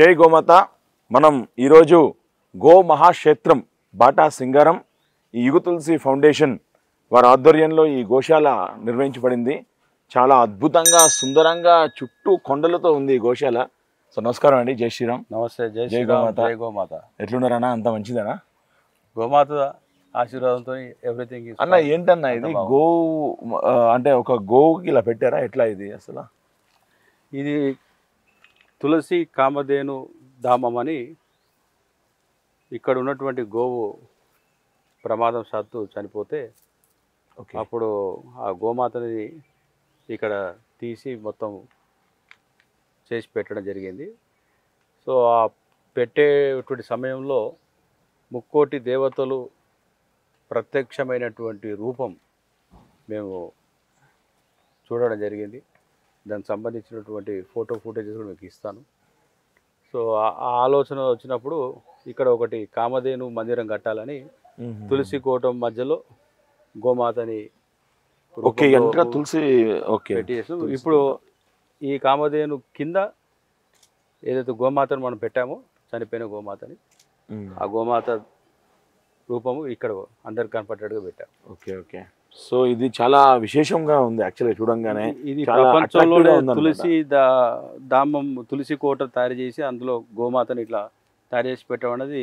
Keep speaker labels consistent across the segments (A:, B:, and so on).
A: జై గోమాత. మనం ఈరోజు గో మహాక్షేత్రం బాటా సింగారం ఈ యుగ తులసి ఫౌండేషన్ వారి ఆధ్వర్యంలో ఈ గోశాల నిర్వహించబడింది. చాలా అద్భుతంగా సుందరంగా చుట్టూ కొండలతో ఉంది ఈ గోశాల. సో నమస్కారం అండి. జై శ్రీరామ్.
B: నమస్తే.
A: జై గోమాత.
B: జై గోమాత.
A: ఎట్లున్నారన్నా? అంత మంచిదేనా?
B: గోమాత ఆశీర్వాదంతో ఎవ్రీథింగ్.
A: అన్న ఏంటన్నా ఇది గో అంటే ఒక గోవుకి ఇలా పెట్టారా? ఎట్లా ఇది అసలు?
B: ఇది తులసి కామధేను ధామం అని ఇక్కడ ఉన్నటువంటి గోవు ప్రమాదం శాత్తు చనిపోతే అప్పుడు ఆ గోమాతని ఇక్కడ తీసి మొత్తం చేసి పెట్టడం జరిగింది. సో ఆ పెట్టేటువంటి సమయంలో ముక్కోటి దేవతలు ప్రత్యక్షమైనటువంటి రూపం మేము చూడడం జరిగింది. దానికి సంబంధించినటువంటి ఫుటేజెస్ కూడా మీకు ఇస్తాను. సో ఆ ఆలోచన వచ్చినప్పుడు ఇక్కడ ఒకటి కామధేను మందిరం కట్టాలని తులసి కోటం మధ్యలో గోమాతని
A: తులసి
B: పెట్టేసాం. ఇప్పుడు ఈ కామధేను కింద ఏదైతే గోమాతను మనం పెట్టామో, చనిపోయిన గోమాతని, ఆ గోమాత రూపము ఇక్కడ అందరికి కనపడేట్టుగా పెట్టాం.
A: Okay okay. సో ఇది చాలా విశేషంగా ఉంది యాక్చువల్గా చూడంగానే.
B: ఇది ప్రపంచంలోనే తులసి ధామం, తులసి కోట తయారు చేసి అందులో గోమాతని ఇట్లా తయారు చేసి పెట్టడం అనేది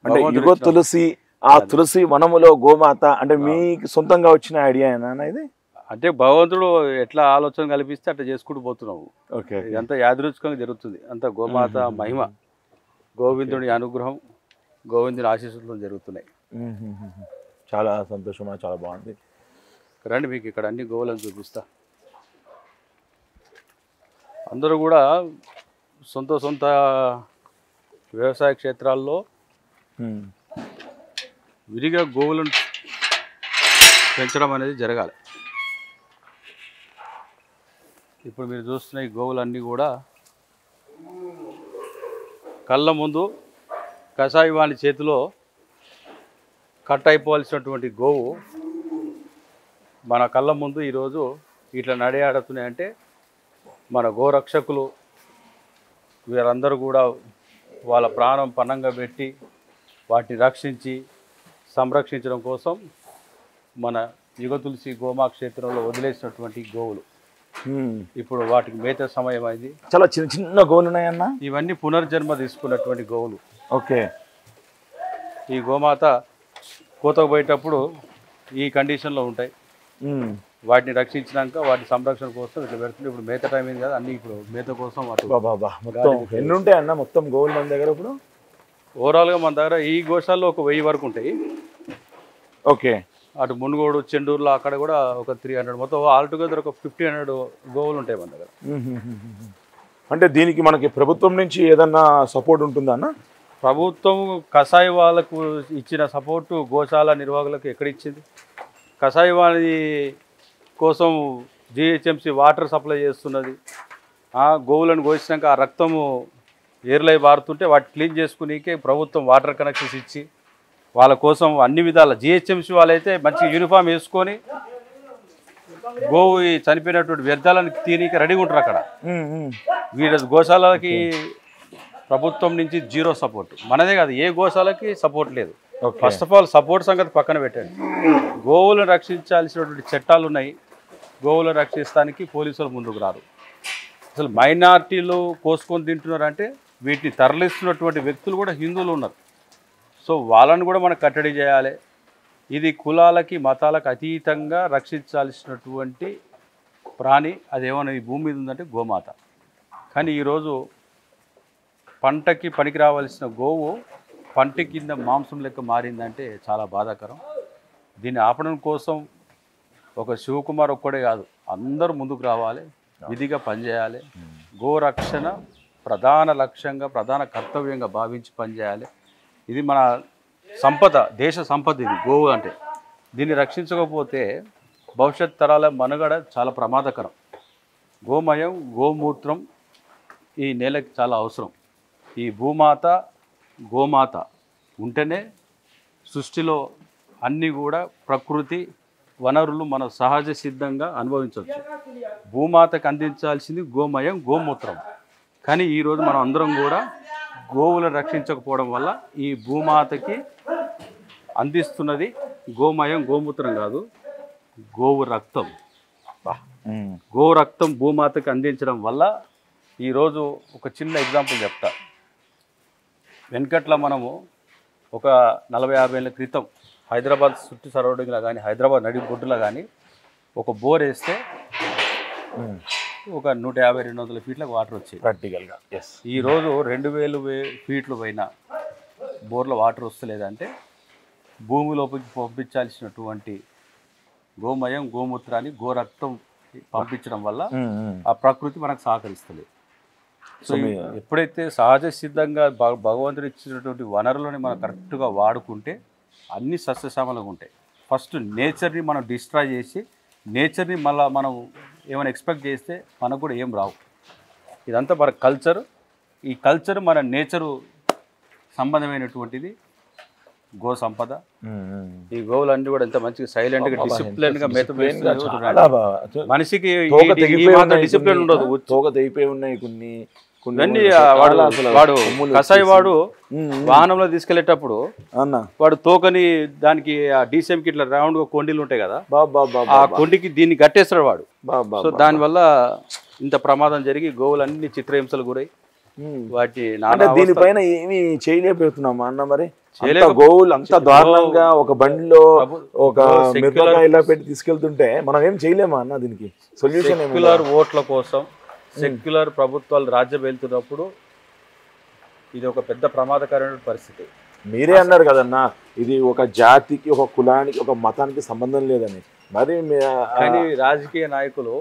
A: అంటే యుగ తులసి, ఆ తులసి వనములో గోమాత అంటే మీకు సొంతంగా వచ్చిన ఐడియా ఇది?
B: అంటే భగవంతుడు ఎట్లా ఆలోచన కల్పిస్తే అట్లా చేసుకుంటూ పోతున్నాము.
A: ఓకే.
B: ఇదంతా యాదృచ్ఛికంగా జరుగుతుంది. అంత గోమాత మహిమ, గోవిందుడి అనుగ్రహం, గోవిందుడి ఆశీస్సులతో జరుగుతున్నాయి.
A: చాలా సంతోషం, చాలా బాగుంది.
B: రండి, మీకు ఇక్కడ అన్ని గోవులను చూపిస్తా. అందరూ కూడా సొంత వ్యవసాయ క్షేత్రాల్లో విరిగా గోవులను పెంచడం అనేది జరగాలి. ఇప్పుడు మీరు చూస్తున్న ఈ గోవులన్నీ కూడా కళ్ళ ముందు కషాయి వాని చేతిలో కట్ అయిపోవాల్సినటువంటి గోవు మన కళ్ళ ముందు ఈరోజు ఇట్లా నడియాడుతున్నాయంటే మన గోరక్షకులు వీరందరూ కూడా వాళ్ళ ప్రాణం పణంగా పెట్టి వాటిని రక్షించి సంరక్షించడం కోసం మన యుగ తులసి గోమా క్షేత్రంలో వదిలేసినటువంటి గోవులు. ఇప్పుడు వాటికి మేత సమయం అయింది.
A: చాలా చిన్న చిన్న గోవులు ఉన్నాయన్న.
B: ఇవన్నీ పునర్జన్మ తీసుకున్నటువంటి గోవులు.
A: ఓకే.
B: ఈ గోమాత కోతకు పోయేటప్పుడు ఈ కండిషన్లో ఉంటాయి. వాటిని రక్షించినాక వాటి సంరక్షణ కోసం ఇట్లా పెడుతుంది. ఇప్పుడు మేత టైం అయింది కదా, అన్ని ఇప్పుడు మేత కోసం
A: ఎన్ని ఉంటాయి అన్న మొత్తం గోవులు మన దగ్గర? ఇప్పుడు
B: ఓవరాల్గా మన దగ్గర ఈ గోశాలలో ఒక 1000 వరకు ఉంటాయి.
A: ఓకే.
B: అటు మునుగోడు, చెండూరులో అక్కడ కూడా ఒక 300, మొత్తం ఆల్టుగెదర్ ఒక 1500 గోవులు ఉంటాయి మన దగ్గర.
A: అంటే దీనికి మనకి ప్రభుత్వం నుంచి ఏదన్నా సపోర్ట్ ఉంటుందా అన్న?
B: ప్రభుత్వం కషాయి వాళ్ళకు ఇచ్చిన సపోర్టు గోశాల నిర్వాహకులకు ఎక్కడ ఇచ్చింది? కషాయి వాళ్ళ కోసం జిహెచ్ఎంసీ వాటర్ సప్లై చేస్తున్నది. గోవులను కోసినాక ఆ రక్తము ఏర్లై బారుతుంటే వాటి క్లీన్ చేసుకునేకే ప్రభుత్వం వాటర్ కనెక్షన్స్ ఇచ్చి వాళ్ళ కోసం అన్ని విధాల జిహెచ్ఎంసీ వాళ్ళైతే మంచి యూనిఫామ్ వేసుకొని గోవు చనిపోయినటువంటి వ్యర్థాలను తీయనీకి రెడీగా ఉంటారు అక్కడ. వీళ్ళ గోశాలకి ప్రభుత్వం నుంచి జీరో సపోర్ట్. మనదే కాదు, ఏ గోశాలకి సపోర్ట్ లేదు. ఫస్ట్ ఆఫ్ ఆల్ సపోర్ట్ సంగతి పక్కన పెట్టండి. గోవులను రక్షించాల్సినటువంటి చట్టాలు ఉన్నాయి. గోవులను రక్షించడానికి పోలీసులు ముందుకు రారు. అసలు మైనార్టీలు కోసుకొని తింటున్నారంటే వీటిని తరలిస్తున్నటువంటి వ్యక్తులు కూడా హిందువులు ఉన్నారు. సో వాళ్ళని కూడా మనం కట్టడి చేయాలి. ఇది కులాలకి మతాలకు అతీతంగా రక్షించాల్సినటువంటి ప్రాణి. అదేమన్నా ఈ భూమి మీద ఉందంటే గోమాత. కానీ ఈరోజు పంటకి పనికి రావాల్సిన గోవు పంట కింద మాంసం లెక్క మారిందంటే చాలా బాధాకరం. దీన్ని ఆపడం కోసం ఒక శివకుమార్ ఒక్కడే కాదు, అందరూ ముందుకు రావాలి, విధిగా పనిచేయాలి. గోరక్షణ ప్రధాన లక్ష్యంగా, ప్రధాన కర్తవ్యంగా భావించి పనిచేయాలి. ఇది మన సంపద, దేశ సంపద ఇది గోవు అంటే. దీన్ని రక్షించకపోతే భవిష్యత్ తరాల మనుగడ చాలా ప్రమాదకరం. గోమయం, గోమూత్రం ఈ నేలకి చాలా అవసరం. ఈ భూమాత, గోమాత ఉంటేనే సృష్టిలో అన్నీ కూడా ప్రకృతి వనరులు మన సహజ సిద్ధంగా అనుభవించవచ్చు. భూమాతకు అందించాల్సింది గోమయం, గోమూత్రం. కానీ ఈరోజు మనం అందరం కూడా గోవులను రక్షించకపోవడం వల్ల ఈ భూమాతకి అందిస్తున్నది గోమయం గోమూత్రం కాదు, గోవు రక్తం. గోవు రక్తం భూమాతకి అందించడం వల్ల ఈరోజు ఒక చిన్న ఎగ్జాంపుల్ చెప్తా. వెనకట్ల మనము ఒక 40-50 ఏళ్ళ క్రితం హైదరాబాద్ చుట్టూ సరౌండింగ్లో కానీ హైదరాబాద్ నడిబొడ్డులో కానీ ఒక బోర్ వేస్తే ఒక 150-200 ఫీట్లకు వాటర్ వచ్చేది
A: ప్రాక్టికల్గా.
B: ఈరోజు 2000 ఫీట్లు పైన బోర్లో వాటర్ వస్తలేదంటే భూమిలోకి పంపించాల్సినటువంటి గోమయం గోమూత్రాన్ని గోరక్తం పంపించడం వల్ల ఆ ప్రకృతి మనకు సహకరిస్తలేదు. సో ఎప్పుడైతే సహజ సిద్ధంగా భగవంతుడు ఇచ్చినటువంటి వనరులని మనం కరెక్ట్గా వాడుకుంటే అన్ని సస్యశ్యామలంగా ఉంటాయి. ఫస్ట్ నేచర్ని మనం డిస్ట్రాయ్ చేసి నేచర్ని మళ్ళీ మనం ఏమైనా ఎక్స్పెక్ట్ చేస్తే మనకు కూడా ఏం రావు. ఇదంతా మన కల్చర్. ఈ కల్చర్ మన నేచరు సంబంధమైనటువంటిది గో సంపద. ఈ గోవులు అన్ని కూడా ఎంత మంచిగా సైలెంట్గా డిసిప్లిన్గా మనిషికి డిసిప్లిన్ ఉండదు.
A: తోక తెగిపోయి ఉన్నాయి కొన్ని
B: ఇవన్నీ వాడు కసాయి వాడు వాహనంలో తీసుకెళ్లేటప్పుడు వాడు తోకని దానికి ఆ డీసీఎంకి ఇట్లా రౌండ్ కొండీలు ఉంటాయి కదా, ఆ కొండికి దీన్ని కట్టేస్తాడు వాడు. సో దానివల్ల ఇంత ప్రమాదం జరిగి గోవులు అన్ని చిత్రహింసలు గురై వాటి
A: దీనిపైన ఏమి చేయలేకపోతున్నామా అన్న? మరి గోవులు అంత దారుణంగా ఒక బండిలో ఒక మిరపకాయలా పెట్టి తీసుకెళ్తుంటే మనం ఏం చేయలేమా అన్న? దీనికి సొల్యూషన్
B: సెక్యులర్ ఓట్ల కోసం సెక్యులర్ ప్రభుత్వాలు రాజ్యం వెళ్తున్నప్పుడు ఇది ఒక పెద్ద ప్రమాదకరమైన పరిస్థితి.
A: మీరే అన్నారు కదన్నా, ఇది ఒక జాతికి ఒక కులానికి ఒక మతానికి సంబంధం లేదని. మరి
B: కానీ రాజకీయ నాయకులు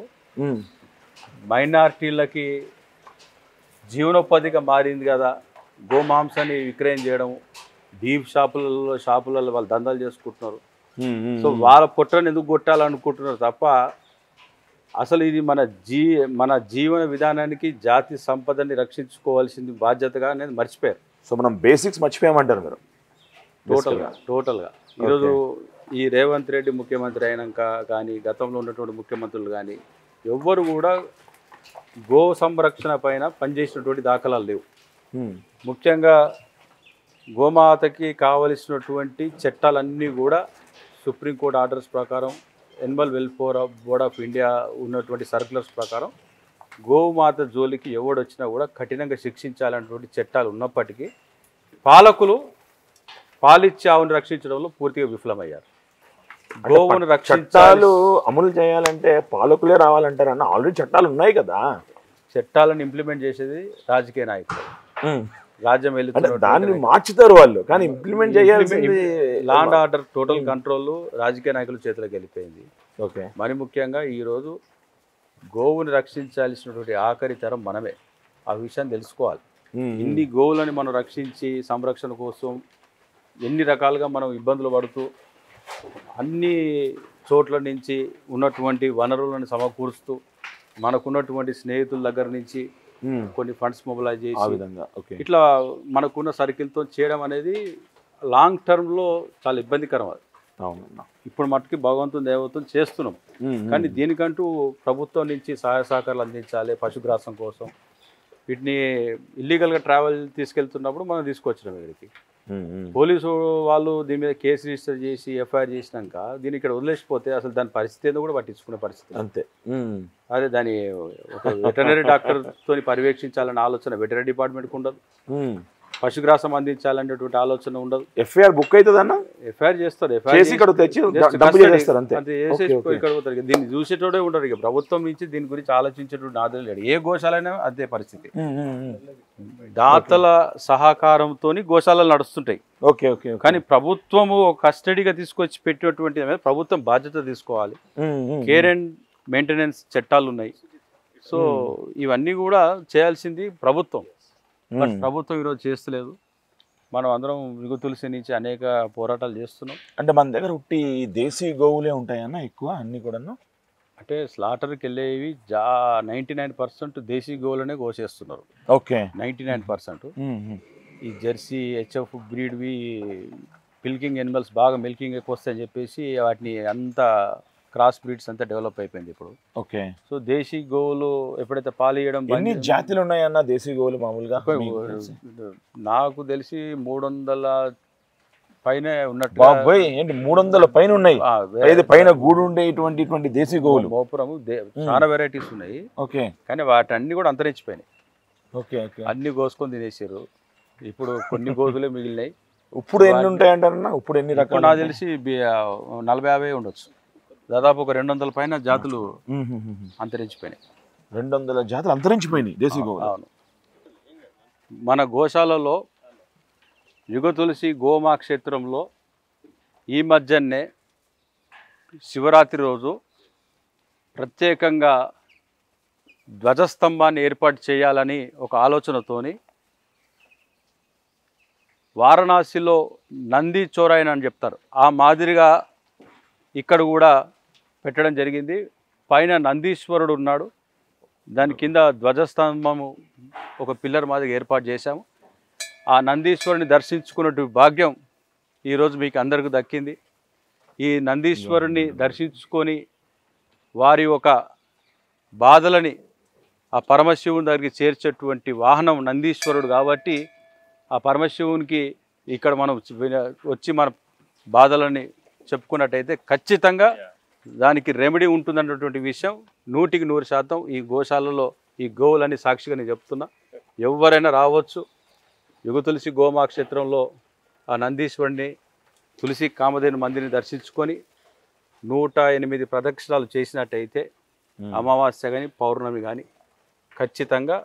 B: మైనారిటీలకి జీవనోపాధిగా మారింది కదా, గోమాంసాన్ని విక్రయం చేయడం, బీఫ్ షాపులలో వాళ్ళు దందాలు చేసుకుంటున్నారు. సో వాళ్ళ పొట్టను ఎందుకు కొట్టాలనుకుంటున్నారు తప్ప అసలు ఇది మన జీవన విధానానికి జాతి సంపదని రక్షించుకోవాల్సింది బాధ్యతగా అనేది మర్చిపోయారు.
A: సో మనం బేసిక్స్ మర్చిపోయామంటారు మీరు
B: టోటల్గా. ఈరోజు ఈ రేవంత్ రెడ్డి ముఖ్యమంత్రి అయినాక కానీ గతంలో ఉన్నటువంటి ముఖ్యమంత్రులు కానీ ఎవ్వరు కూడా గో సంరక్షణ పైన పనిచేసినటువంటి దాఖలాలు లేవు. ముఖ్యంగా గోమాతకి కావలసినటువంటి చట్టాలన్నీ కూడా సుప్రీంకోర్టు ఆర్డర్స్ ప్రకారం, Animal welfare board of India ఉన్నటువంటి సర్క్యులర్స్ ప్రకారం గోమాత జోలికి ఎవడొచ్చినా కూడా కఠినంగా శిక్షించాలన్నటువంటి చట్టాలు ఉన్నప్పటికీ పాలకులు పాలిచ్చే ఆవును రక్షించడంలో పూర్తిగా విఫలమయ్యారు. గోవును
A: చట్టాలు అమలు చేయాలంటే పాలకులే రావాలంటారు అన్న. ఆల్రెడీ చట్టాలు ఉన్నాయి కదా.
B: చట్టాలను ఇంప్లిమెంట్ చేసేది రాజకీయ నాయకులు. రాజ్యం వెళ్తున్నారు,
A: దాన్ని మార్చుతారు వాళ్ళు, కానీ ఇంప్లిమెంట్ చేయాల్సింది
B: law and order total control రాజకీయ నాయకుల చేతిలోకి వెళ్ళిపోయింది.
A: ఓకే.
B: మరి ముఖ్యంగా ఈరోజు గోవుని రక్షించాల్సినటువంటి ఆఖరి తరం మనమే. ఆ విషయాన్ని తెలుసుకోవాలి. ఇన్ని గోవులని మనం రక్షించి సంరక్షణ కోసం ఎన్ని రకాలుగా మనం ఇబ్బందులు పడుతూ అన్ని చోట్ల నుంచి ఉన్నటువంటి వనరులను సమకూరుస్తూ మనకున్నటువంటి స్నేహితుల దగ్గర నుంచి కొన్ని ఫండ్స్ మొబిలైజ్ చేసి ఇట్లా మనకున్న సర్కిల్తో చేయడం అనేది లాంగ్ టర్మ్లో చాలా ఇబ్బందికరం. అది ఇప్పుడు మట్టుకి భగవంతుని దేవతను చేస్తున్నాం, కానీ దీనికంటూ ప్రభుత్వం నుంచి సహాయ సహకారాలు అందించాలి. పశుగ్రాసం కోసం వీటిని ఇల్లీగల్గా ట్రావెల్ తీసుకెళ్తున్నప్పుడు మనం తీసుకొచ్చినాం ఇక్కడికి. పోలీసు వాళ్ళు దీని మీద కేసు రిజిస్టర్ చేసి ఎఫ్ఐఆర్ చేసినాక దీన్ని ఇక్కడ వదిలేసిపోతే అసలు దాని పరిస్థితి ఏందో కూడా పట్టించుకునే పరిస్థితి
A: అంతే.
B: అదే దాని ఒక వెటర్నరీ డాక్టర్తో పర్యవేక్షించాలనే ఆలోచన వెటర్నరీ డిపార్ట్మెంట్కి ఉండదు. పశుగ్రాసం అందించాలనేటువంటి ఆలోచన ఉండదు.
A: ఎఫ్ఐఆర్ బుక్ అవుతుంది అన్న,
B: ఎఫ్ఐఆర్ చేస్తారు. దీన్ని చూసేటోడే ఉంటారు. ఇక ప్రభుత్వం నుంచి దీని గురించి ఆలోచించేటువంటి ఆదరణ లేడు. ఏ గోశాలైనా అదే పరిస్థితి. దాతల సహకారంతో గోశాలలు నడుస్తుంటాయి. కానీ ప్రభుత్వము కస్టడీగా తీసుకొచ్చి పెట్టినటువంటి ప్రభుత్వం బాధ్యత తీసుకోవాలి. కేర్ అండ్ మెయింటెనెన్స్ చట్టాలు ఉన్నాయి. సో ఇవన్నీ కూడా చేయాల్సింది ప్రభుత్వం. బట్ ప్రభుత్వం ఈరోజు చేస్తలేదు. మనం అందరం యుగ తులసి నుంచి అనేక పోరాటాలు చేస్తున్నాం.
A: అంటే మన దగ్గర ఉట్టి దేశీ గోవులే ఉంటాయన్న ఎక్కువ అన్ని కూడాను.
B: అంటే స్లాటర్కి వెళ్ళేవి 99% దేశీ గోవులనే కోసేస్తున్నారు.
A: ఓకే.
B: 99%. ఈ జెర్సీ హెచ్ఎఫ్ బ్రీడ్వి మిల్కింగ్ ఎనిమల్స్ బాగా మిల్కింగ్ ఎక్కువ వస్తాయని చెప్పేసి వాటిని అంతా క్రాస్ బ్రీడ్స్ అంతా డెవలప్ అయిపోయింది ఇప్పుడు.
A: ఓకే.
B: సో దేశీ గోవులు ఎప్పుడైతే పాలు ఇవ్వడం
A: ఎన్ని జాతులు ఉన్నాయన్న దేశీ గోవులు మామూలుగా?
B: నాకు తెలిసి 300 పైన ఉన్నట్టు.
A: బాబోయ్, ఏంటి 300 పైన ఉన్నాయి? పైన గూడు ఉండేటువంటి దేశీ గోవులు
B: మోపురము చాలా వెరైటీస్ ఉన్నాయి.
A: ఓకే.
B: కానీ వాటన్ని కూడా అంతరించిపోయినాయి.
A: Okay okay.
B: అన్ని కోసుకొని తినేసారు. ఇప్పుడు కొన్ని గోధులే మిగిలినాయి.
A: ఇప్పుడు ఎన్ని ఉంటాయంటారన్నా? ఇప్పుడు ఎన్ని రకాలు?
B: నాకు తెలిసి 40-50 ఉండొచ్చు. దాదాపు ఒక 200 పైన జాతులు అంతరించిపోయినాయి.
A: 200 జాతులు అంతరించిపోయినాయి దేశీ గోవులు.
B: అవును. మన గోశాలలో యుగ తులసి గోమా క్షేత్రంలో ఈ మధ్యనే శివరాత్రి రోజు ప్రత్యేకంగా ధ్వజస్తంభాన్ని ఏర్పాటు చేయాలని ఒక ఆలోచనతోని వారణాసిలో నంది చోరాయన్ అని చెప్తారు, ఆ మాదిరిగా ఇక్కడ కూడా పెట్టడం జరిగింది. పైన నందీశ్వరుడు ఉన్నాడు, దాని కింద ధ్వజస్తంభము ఒక పిల్లర్ మాదిరిగా ఏర్పాటు చేశాము. ఆ నందీశ్వరుని దర్శించుకున్నట్టు భాగ్యం ఈరోజు మీకు అందరికీ దక్కింది. ఈ నందీశ్వరుని దర్శించుకొని వారి ఒక బాధలని ఆ పరమశివుని దగ్గరికి చేర్చేటువంటి వాహనం నందీశ్వరుడు కాబట్టి ఆ పరమశివునికి ఇక్కడ మనం వచ్చి మన బాధలని చెప్పుకున్నట్టయితే ఖచ్చితంగా దానికి రెమెడీ ఉంటుందన్నటువంటి విషయం 100% ఈ గోశాలలో ఈ గోవులని సాక్షిగా నేను చెప్తున్నా. ఎవరైనా రావచ్చు. యుగ తులసి గోమా క్షేత్రంలో ఆ నందీశ్వరుని తులసి కామధేను మందిని దర్శించుకొని 108 ప్రదక్షిణాలు చేసినట్టయితే అమావాస్య కానీ పౌర్ణమి కానీ ఖచ్చితంగా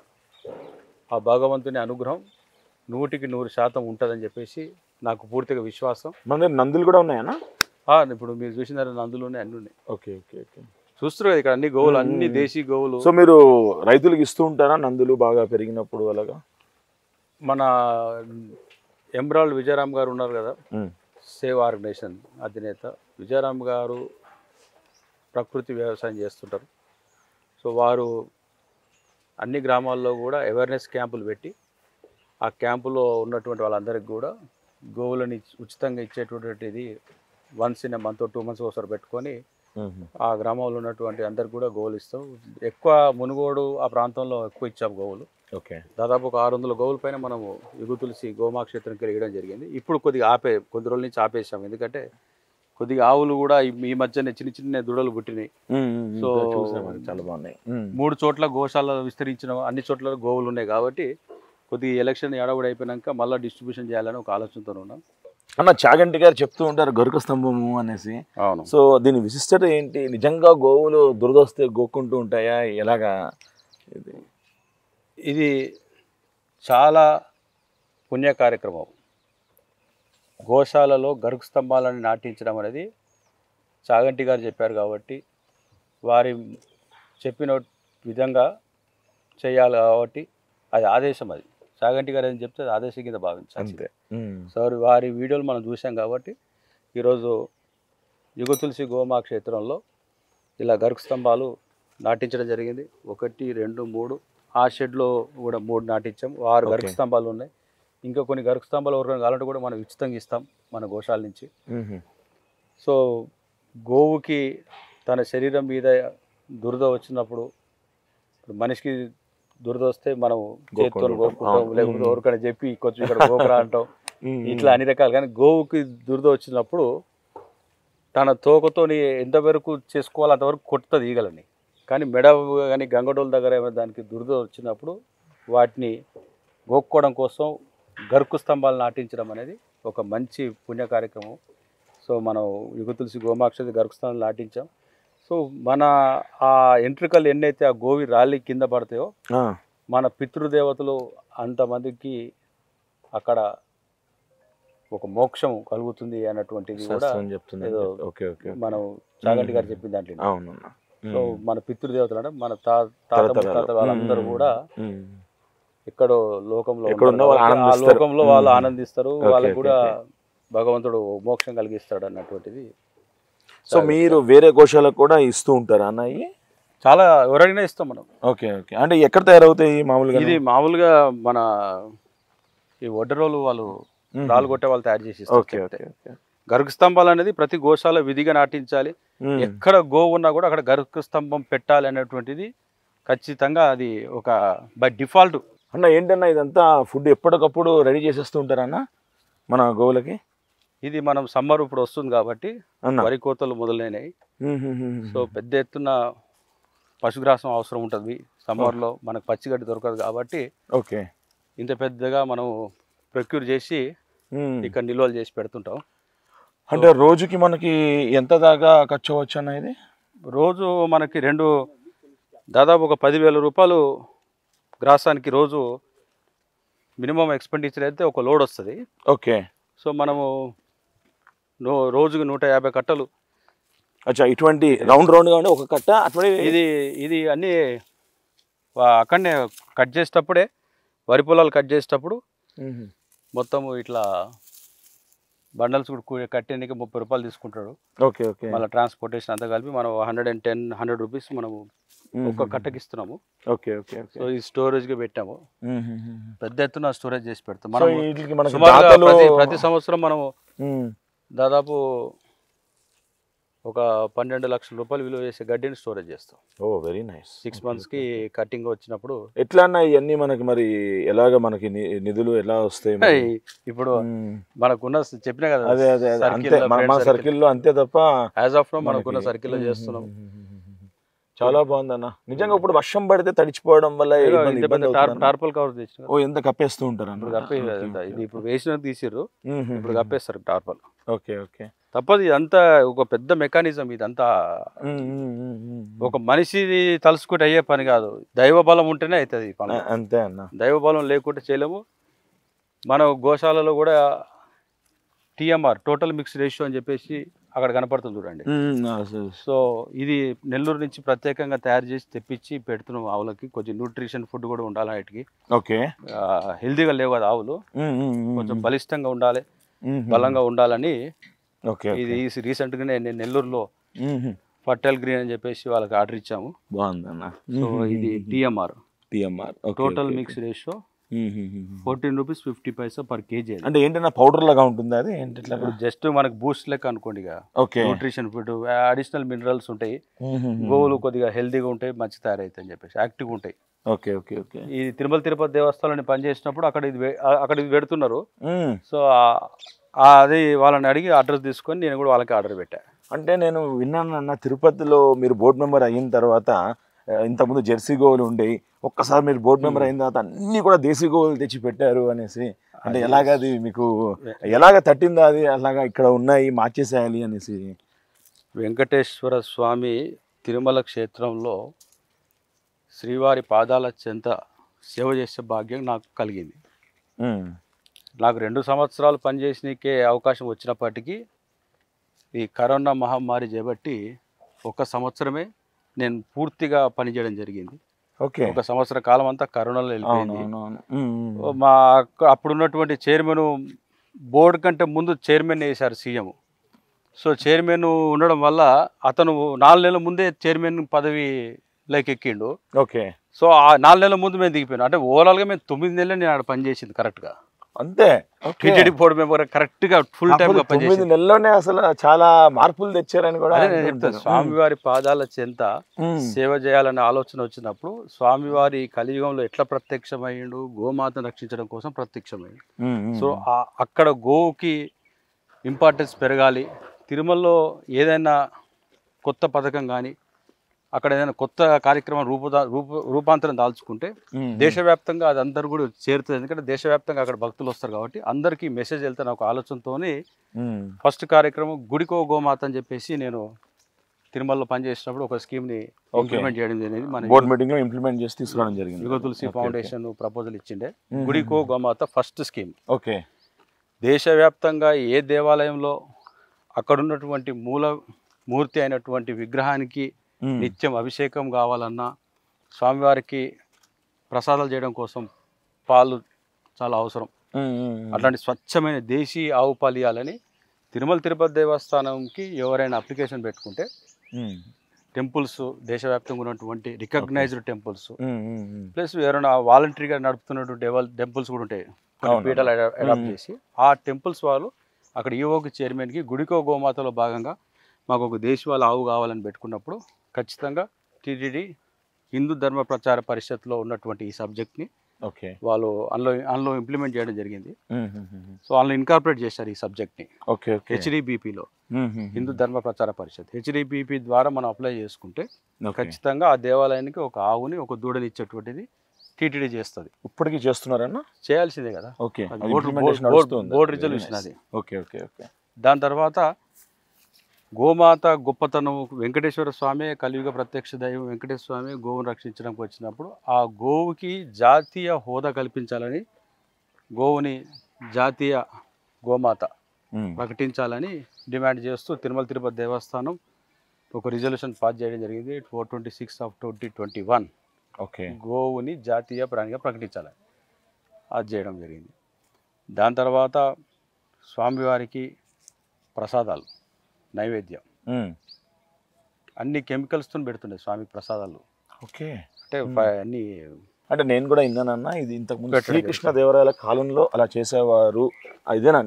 B: ఆ భగవంతుని అనుగ్రహం 100% ఉంటుందని చెప్పేసి నాకు పూర్తిగా విశ్వాసం.
A: మన దగ్గర నందులు కూడా ఉన్నాయన్నా?
B: ఇప్పుడు మీరు చూసిన నందులు ఉన్నాయి, అన్నీ ఉన్నాయి.
A: Okay okay okay.
B: చూస్తారు కదా ఇక్కడ అన్ని గోవులు, అన్ని దేశీ గోవులు.
A: సో మీరు రైతులకు ఇస్తూ ఉంటారా నందులు బాగా పెరిగినప్పుడు అలాగా?
B: మన ఎమరాల్డ్ విజయరామ్ గారు ఉన్నారు కదా, సేవ్ ఆర్గనైజేషన్ అధినేత విజయరామ్ గారు ప్రకృతి వ్యవసాయం చేస్తుంటారు. సో వారు అన్ని గ్రామాల్లో కూడా అవేర్నెస్ క్యాంపులు పెట్టి ఆ క్యాంపులో ఉన్నటువంటి వాళ్ళందరికీ కూడా గోవులని ఉచితంగా ఇచ్చేటువంటిది వన్స్ ఇన్ మంత్ 2 months ఒకసారి పెట్టుకొని ఆ గ్రామంలో ఉన్నటువంటి అందరికి కూడా గోవులు ఇస్తాం. ఎక్కువ మునుగోడు ఆ ప్రాంతంలో ఎక్కువ ఇచ్చాము గోవులు. ఓకే. దాదాపు ఒక 600 గోవుల పైన మనము యుగ తులసి గోమా క్షేత్రంకి వేయడం జరిగింది. ఇప్పుడు కొద్దిగా కొద్ది రోజుల నుంచి ఆపేసాము, ఎందుకంటే కొద్దిగా ఆవులు కూడా ఈ మధ్యనే చిన్న చిన్న దుడలు పుట్టినాయి. సో
A: చాలా బాగున్నాయి.
B: 3 చోట్ల గోశాల విస్తరించిన అన్ని చోట్ల గోవులు ఉన్నాయి కాబట్టి కొద్దిగా ఎలక్షన్ ఏడవడి అయిపోయినాక మళ్ళీ డిస్ట్రిబ్యూషన్ చేయాలని ఒక ఆలోచనతో ఉన్నాం.
A: అన్న చాగంటి గారు చెప్తూ ఉంటారు గరుక స్తంభము అనేసి.
B: అవును.
A: సో దీని విశిష్టత ఏంటి? నిజంగా గోవులు దురదొస్తే గోక్కుంటూ ఉంటాయా? ఎలాగా?
B: ఇది చాలా పుణ్య కార్యక్రమం. గోశాలలో గరుక స్తంభాలను నాటించడం అనేది చాగంటి గారు చెప్పారు కాబట్టి వారి చెప్పిన విధంగా చేయాలి కాబట్టి అది ఆదేశం. అది చాగంటి గారు ఏం చెప్తే అది ఆదేశం కింద భావించాలి. సో వారి వీడియోలు మనం చూసాం కాబట్టి ఈరోజు యుగ తులసి గోమా క్షేత్రంలో ఇలా గరుక స్తంభాలు నాటించడం జరిగింది. 1, 2, 3 ఆ షెడ్లో కూడా 3 నాటించాం. 6 గరుక స్తంభాలు ఉన్నాయి. ఇంకా కొన్ని గరుక స్తంభాలు ఎవరికైనా కావాలంటే కూడా మనం ఉచితంగా ఇస్తాం మన గోశాల నుంచి. సో గోవుకి తన శరీరం మీద దురద వచ్చినప్పుడు, మనిషికి దురద వస్తే మనం చేతితో గోపుకుంటాం, లేకపోతే ఎవరికైనా చెప్పి కొంచెం ఇక్కడ గోపురా అంటాం, ఇట్లా అన్ని రకాలు. కానీ గోవుకి దురద వచ్చినప్పుడు తన తోకతోని ఎంతవరకు చేసుకోవాలో అంతవరకు కొట్టుతుంది ఈగలని. కానీ మెడ కానీ గంగడోల దగ్గర ఏమైనా దానికి దురద వచ్చినప్పుడు వాటిని గోక్కోవడం కోసం గరుకు స్తంభాలు నాటించడం అనేది ఒక మంచి పుణ్య కార్యక్రమం. సో మనం యుగ తులసి గోమాక్ష గరుకు స్తంభాలు నాటించాం. సో మన ఆ ఎంట్రికలు ఎన్నైతే ఆ గోవి రాళ్ళి కింద పడతాయో మన పితృదేవతలు అంతమందికి అక్కడ ఒక మోక్షం కలుగుతుంది అన్నటువంటిది కూడా ఏదో మనం చాగంటి గారు చెప్పిన దాంట్లో. సో మన పితృదేవతలు అంటే మన తాత వాళ్ళందరూ కూడా ఎక్కడో లోకంలో వాళ్ళు ఆనందిస్తారు, వాళ్ళకు కూడా భగవంతుడు మోక్షం కలిగిస్తాడు అన్నటువంటిది.
A: సో మీరు వేరే గోశాలకు కూడా ఇస్తూ ఉంటారా అన్నయ్య?
B: చాలా ఎవరైనా ఇస్తాం మనం.
A: Okay okay. అంటే ఎక్కడ తయారవుతాయి మామూలుగా?
B: ఇది మామూలుగా మన ఈ ఒడ్డరోలు వాళ్ళు రాళ్ళు కొట్టే వాళ్ళు తయారు చేసి ఇస్తారు. గరుకు స్తంభాలు అనేది ప్రతి గోశాల విధిగా నాటించాలి. ఎక్కడ గో ఉన్నా కూడా అక్కడ గరుకు స్తంభం పెట్టాలి అనేటువంటిది ఖచ్చితంగా అది ఒక బై డిఫాల్ట్.
A: అన్న ఏంటన్నా ఇదంతా ఫుడ్ ఎప్పటికప్పుడు రెడీ చేసేస్తూ ఉంటారన్న మన గోవులకి?
B: ఇది మనం సమ్మర్ ఇప్పుడు వస్తుంది కాబట్టి
A: అన్న
B: వరి కోతలు మొదలైనవి. సో పెద్ద ఎత్తున పశుగ్రాసం అవసరం ఉంటుంది సమ్మర్లో, మనకు పచ్చిగడ్డి దొరకదు కాబట్టి
A: ఓకే
B: ఇంత పెద్దగా మనం ప్రొక్యూర్ చేసి ఇక్కడ నిల్వలు చేసి పెడుతుంటాం.
A: అంటే రోజుకి మనకి ఎంత దాకా ఖర్చు అవ్వచ్చు అన్న ఇది?
B: రోజు మనకి దాదాపు ఒక 10,000 రూపాయలు గ్రాసానికి రోజు మినిమం ఎక్స్పెండిచర్ అయితే ఒక లోడ్ వస్తుంది.
A: ఓకే.
B: సో మనము రోజుకి 150 కట్టలు.
A: అచ్చా, ఇటువంటి రౌండ్గా ఉండి ఒక కట్ట అటువంటి
B: ఇది అన్నీ అక్కడనే కట్ చేసేటప్పుడే, వరి పొలాలు కట్ చేసేటప్పుడు మొత్తము ఇట్లా బండల్స్ కూడా కట్టేందుకు 30 రూపాయలు తీసుకుంటాడు.
A: Okay okay.
B: మళ్ళీ ట్రాన్స్పోర్టేషన్ అంతా కలిపి మనం 100 రూపీస్ మనము ఒక్క కట్టకి ఇస్తున్నాము.
A: Okay okay.
B: సో ఈ స్టోరేజ్గా పెట్టాము, పెద్ద ఎత్తున స్టోరేజ్ చేసి పెడతాం. మనం ప్రతి సంవత్సరం మనము దాదాపు ఒక 12 లక్షల రూపాయలు విలువ చేసే గడ్డిని స్టోరేజ్ చేస్తాం.
A: ఓ వెరీ నైస్.
B: 6 monthsకి కటింగ్ వచ్చినప్పుడు.
A: ఎట్లా అన్న ఇవన్నీ మనకి మరి ఎలాగ మనకి నిధులు ఎలా వస్తాయి?
B: ఇప్పుడు మనకున్న చెప్పినా కదా,
A: అదే అదే అంతే, మన సర్కిల్లో అంతే తప్ప
B: యాజ్ ఆఫ్ నో మనకున్న సర్కిల్లో చేస్తున్నాం.
A: చాలా బాగుందన్న నిజంగా. ఇప్పుడు వర్షం పడితే తడిచిపోవడం వల్ల
B: టార్పల్ కవర్ తెచ్చిన.
A: ఓ ఎంత కప్పేస్తూ ఉంటారు?
B: ఇది ఇప్పుడు వేసిన తీసిర్రు, ఇప్పుడు కప్పేస్తారు టార్పల్.
A: Okay okay.
B: తప్పదు, ఇదంతా ఒక పెద్ద మెకానిజం. ఇదంతా ఒక మనిషి తలుసుకుంటే అయ్యే పని కాదు, దైవ బలం ఉంటేనే అవుతుంది ఈ పని.
A: అంతే అన్న, దైవ
B: బలం లేకుంటే చేయలేము. మన గోశాలలో కూడా TMR, టోటల్ మిక్స్ రేషియో అని చెప్పేసి అక్కడ కనపడుతుంది చూడండి. సో ఇది నెల్లూరు నుంచి ప్రత్యేకంగా తయారు చేసి తెప్పించి పెడుతున్నాం ఆవులకి. కొంచెం న్యూట్రిషన్ ఫుడ్ కూడా ఉండాలి వాటికి.
A: ఓకే.
B: హెల్తీగా లేవు కదా ఆవులు, కొంచెం బలిష్టంగా ఉండాలి, బలంగా ఉండాలని. ఇది రీసెంట్గానే నేను నెల్లూరులో ఫర్టైల్ గ్రీన్ అని చెప్పేసి వాళ్ళకి ఆర్డర్ ఇచ్చాము.
A: బాగుందన్న.
B: సో ఇది TMR, total mix ratio 14 rupees 50 పైసా పర్ కేజీ.
A: అంటే ఏంటన్నా పౌడర్ లాగా ఉంటుంది అది? ఏంటి
B: జస్ట్ మనకు బూస్ట్ లెక్క అనుకోండి. న్యూట్రిషన్ ఫుడ్, అడిషనల్ మినరల్స్ ఉంటాయి. గోవులు కొద్దిగా హెల్తీగా ఉంటాయి, మంచి తయారైతాయి అని చెప్పేసి, యాక్టివ్గా ఉంటాయి.
A: Okay okay okay.
B: ఈ తిరుమల తిరుపతి దేవస్థానంలో పనిచేసినప్పుడు అక్కడ ఇది పెడుతున్నారు. సో అది వాళ్ళని అడిగి అడ్రస్ తీసుకొని నేను కూడా వాళ్ళకి ఆర్డర్ పెట్టా.
A: అంటే నేను విన్నాను అన్న, తిరుపతిలో మీరు బోర్డు మెంబర్ అయిన తర్వాత, ఇంతకుముందు జెర్సీ గోవులు ఉండేవి, ఒక్కసారి మీరు బోర్డు మెంబర్ అయిన తర్వాత అన్ని కూడా దేశీ గోవులు తెచ్చి పెట్టారు అనేసి. అంటే ఎలాగది మీకు ఎలాగ తట్టిందా అది? అలాగా ఇక్కడ ఉన్నాయి మార్చేసేయాలి అనేసి.
B: వెంకటేశ్వర స్వామి తిరుమల క్షేత్రంలో శ్రీవారి పాదాల చెంత సేవ చేసే భాగ్యం నాకు కలిగింది. నాకు 2 సంవత్సరాలు పనిచేసినకే అవకాశం వచ్చినప్పటికీ ఈ కరోనా మహమ్మారి చేపట్టి 1 సంవత్సరమే నేను పూర్తిగా పనిచేయడం జరిగింది.
A: ఓకే.
B: 1 సంవత్సర కాలం అంతా కరోనాలో వెళ్ళిపోయింది. మా అప్పుడున్నటువంటి చైర్మన్, బోర్డు కంటే ముందు చైర్మన్ వేశారు సీఎం. సో చైర్మన్ ఉండడం వల్ల అతను 4 నెలల ముందే చైర్మన్ పదవిలోకి ఎక్కిండు.
A: ఓకే.
B: సో ఆ 4 నెలల ముందు మేము దిగిపోయాను. అంటే ఓవరాల్గా మేము 9 నెలలు నేను ఆడ పనిచేసింది కరెక్ట్గా.
A: అంతే.
B: టీటీడీ బోర్డు మెంబర్ కరెక్ట్గా ఫుల్ టైమ్గా పనిచేసి
A: 9 నెలల్లోనే అసలు చాలా మార్పులు తెచ్చారని కూడా
B: చెప్తాను. స్వామివారి పాదాల చెంత సేవ చేయాలనే ఆలోచన వచ్చినప్పుడు స్వామివారి కలియుగంలో ఎట్లా ప్రత్యక్షమయ్యిండు, గోమాతను రక్షించడం కోసం ప్రత్యక్షమయ్యిండు. సో అక్కడ గోవుకి ఇంపార్టెన్స్ పెరగాలి. తిరుమలలో ఏదైనా కొత్త పథకం కానీ అక్కడ ఏదైనా కొత్త కార్యక్రమం రూపాంతరం దాల్చుకుంటే దేశవ్యాప్తంగా అది అందరు కూడా చేరుతుంది. ఎందుకంటే దేశవ్యాప్తంగా అక్కడ భక్తులు వస్తారు కాబట్టి అందరికీ మెసేజ్ వెళ్తాను ఒక ఆలోచనతోని ఫస్ట్ కార్యక్రమం గుడికో గోమాత అని చెప్పేసి నేను తిరుమలలో పనిచేసినప్పుడు ఒక స్కీమ్ని ఇంప్లిమెంట్ చేయడం జరిగింది. మన
A: బోర్డ్ మీటింగ్లో ఇంప్లిమెంట్ చేసి తీసుకురావడం జరిగింది.
B: యుగ తులసి ఫౌండేషన్ ప్రపోజల్ ఇచ్చిండే గుడికో గోమాత ఫస్ట్ స్కీమ్.
A: ఓకే.
B: దేశవ్యాప్తంగా ఏ దేవాలయంలో అక్కడ ఉన్నటువంటి మూర్తి అయినటువంటి విగ్రహానికి నిత్యం అభిషేకం కావాలన్నా, స్వామివారికి ప్రసాదాలు చేయడం కోసం పాలు చాలా అవసరం. అట్లాంటి స్వచ్ఛమైన దేశీ ఆవు పాలు ఇవ్వాలని తిరుమల తిరుపతి దేవస్థానంకి ఎవరైనా అప్లికేషన్ పెట్టుకుంటే టెంపుల్స్, దేశవ్యాప్తంగా ఉన్నటువంటి రికగ్నైజ్డ్ టెంపుల్స్ ప్లస్ ఎవరైనా వాలంటరీగా నడుపుతున్నటువంటి టెంపుల్స్ కూడా ఉంటాయి, పీఠాలు అడాప్ట్ చేసి ఆ టెంపుల్స్ వాళ్ళు అక్కడ ఈఓకి చైర్మన్కి గుడికో గోమాతలో భాగంగా మాకు ఒక దేశవాళ ఆవు కావాలని పెట్టుకున్నప్పుడు ఖచ్చితంగా టీటీడీ హిందూ ధర్మ ప్రచార పరిషత్లో ఉన్నటువంటి ఈ సబ్జెక్ట్ని
A: ఓకే.
B: వాళ్ళు అందులో ఇంప్లిమెంట్ చేయడం జరిగింది. సో వాళ్ళు ఇన్కార్పొరేట్ చేశారు ఈ సబ్జెక్ట్ని
A: ఓకే. ఓకే.
B: హెచ్డిబిపిలో, హిందూ ధర్మ ప్రచార పరిషత్. హెచ్డిబిపి ద్వారా మనం అప్లై చేసుకుంటే ఖచ్చితంగా ఆ దేవాలయానికి ఒక ఆవుని ఒక దూడని ఇచ్చేటువంటిది టీటీడీ చేస్తుంది.
A: ఇప్పటికీ చేస్తున్నారన్న?
B: చేయాల్సిందే కదా.
A: ఓకే.
B: బోర్డు రిజల్యూషన్ అది.
A: ఓకే. ఓకే. ఓకే.
B: దాని తర్వాత గోమాత గొప్పతనం, వెంకటేశ్వర స్వామి కలియుగ ప్రత్యక్ష దైవం వెంకటేశ్వర స్వామి గోవును రక్షించడానికి వచ్చినప్పుడు ఆ గోవుకి జాతీయ హోదా కల్పించాలని, గోవుని జాతీయ గోమాత ప్రకటించాలని డిమాండ్ చేస్తూ తిరుమల తిరుపతి దేవస్థానం ఒక రిజల్యూషన్ పాస్ చేయడం జరిగింది 426/2021.
A: ఓకే.
B: గోవుని జాతీయ ప్రాణిగా ప్రకటించాలని అది చేయడం జరిగింది. దాని తర్వాత స్వామివారికి ప్రసాదాలు, నైవేద్యం అన్ని కెమికల్స్తో పెడుతుండే స్వామి ప్రసాదాలు.
A: ఓకే.
B: అంటే అన్ని
A: అంటే నేను కూడా విన్నానన్న, ఇది ఇంతకుముందు శ్రీకృష్ణ దేవరాయల కాలంలో అలా చేసేవారు, ఇదేనా?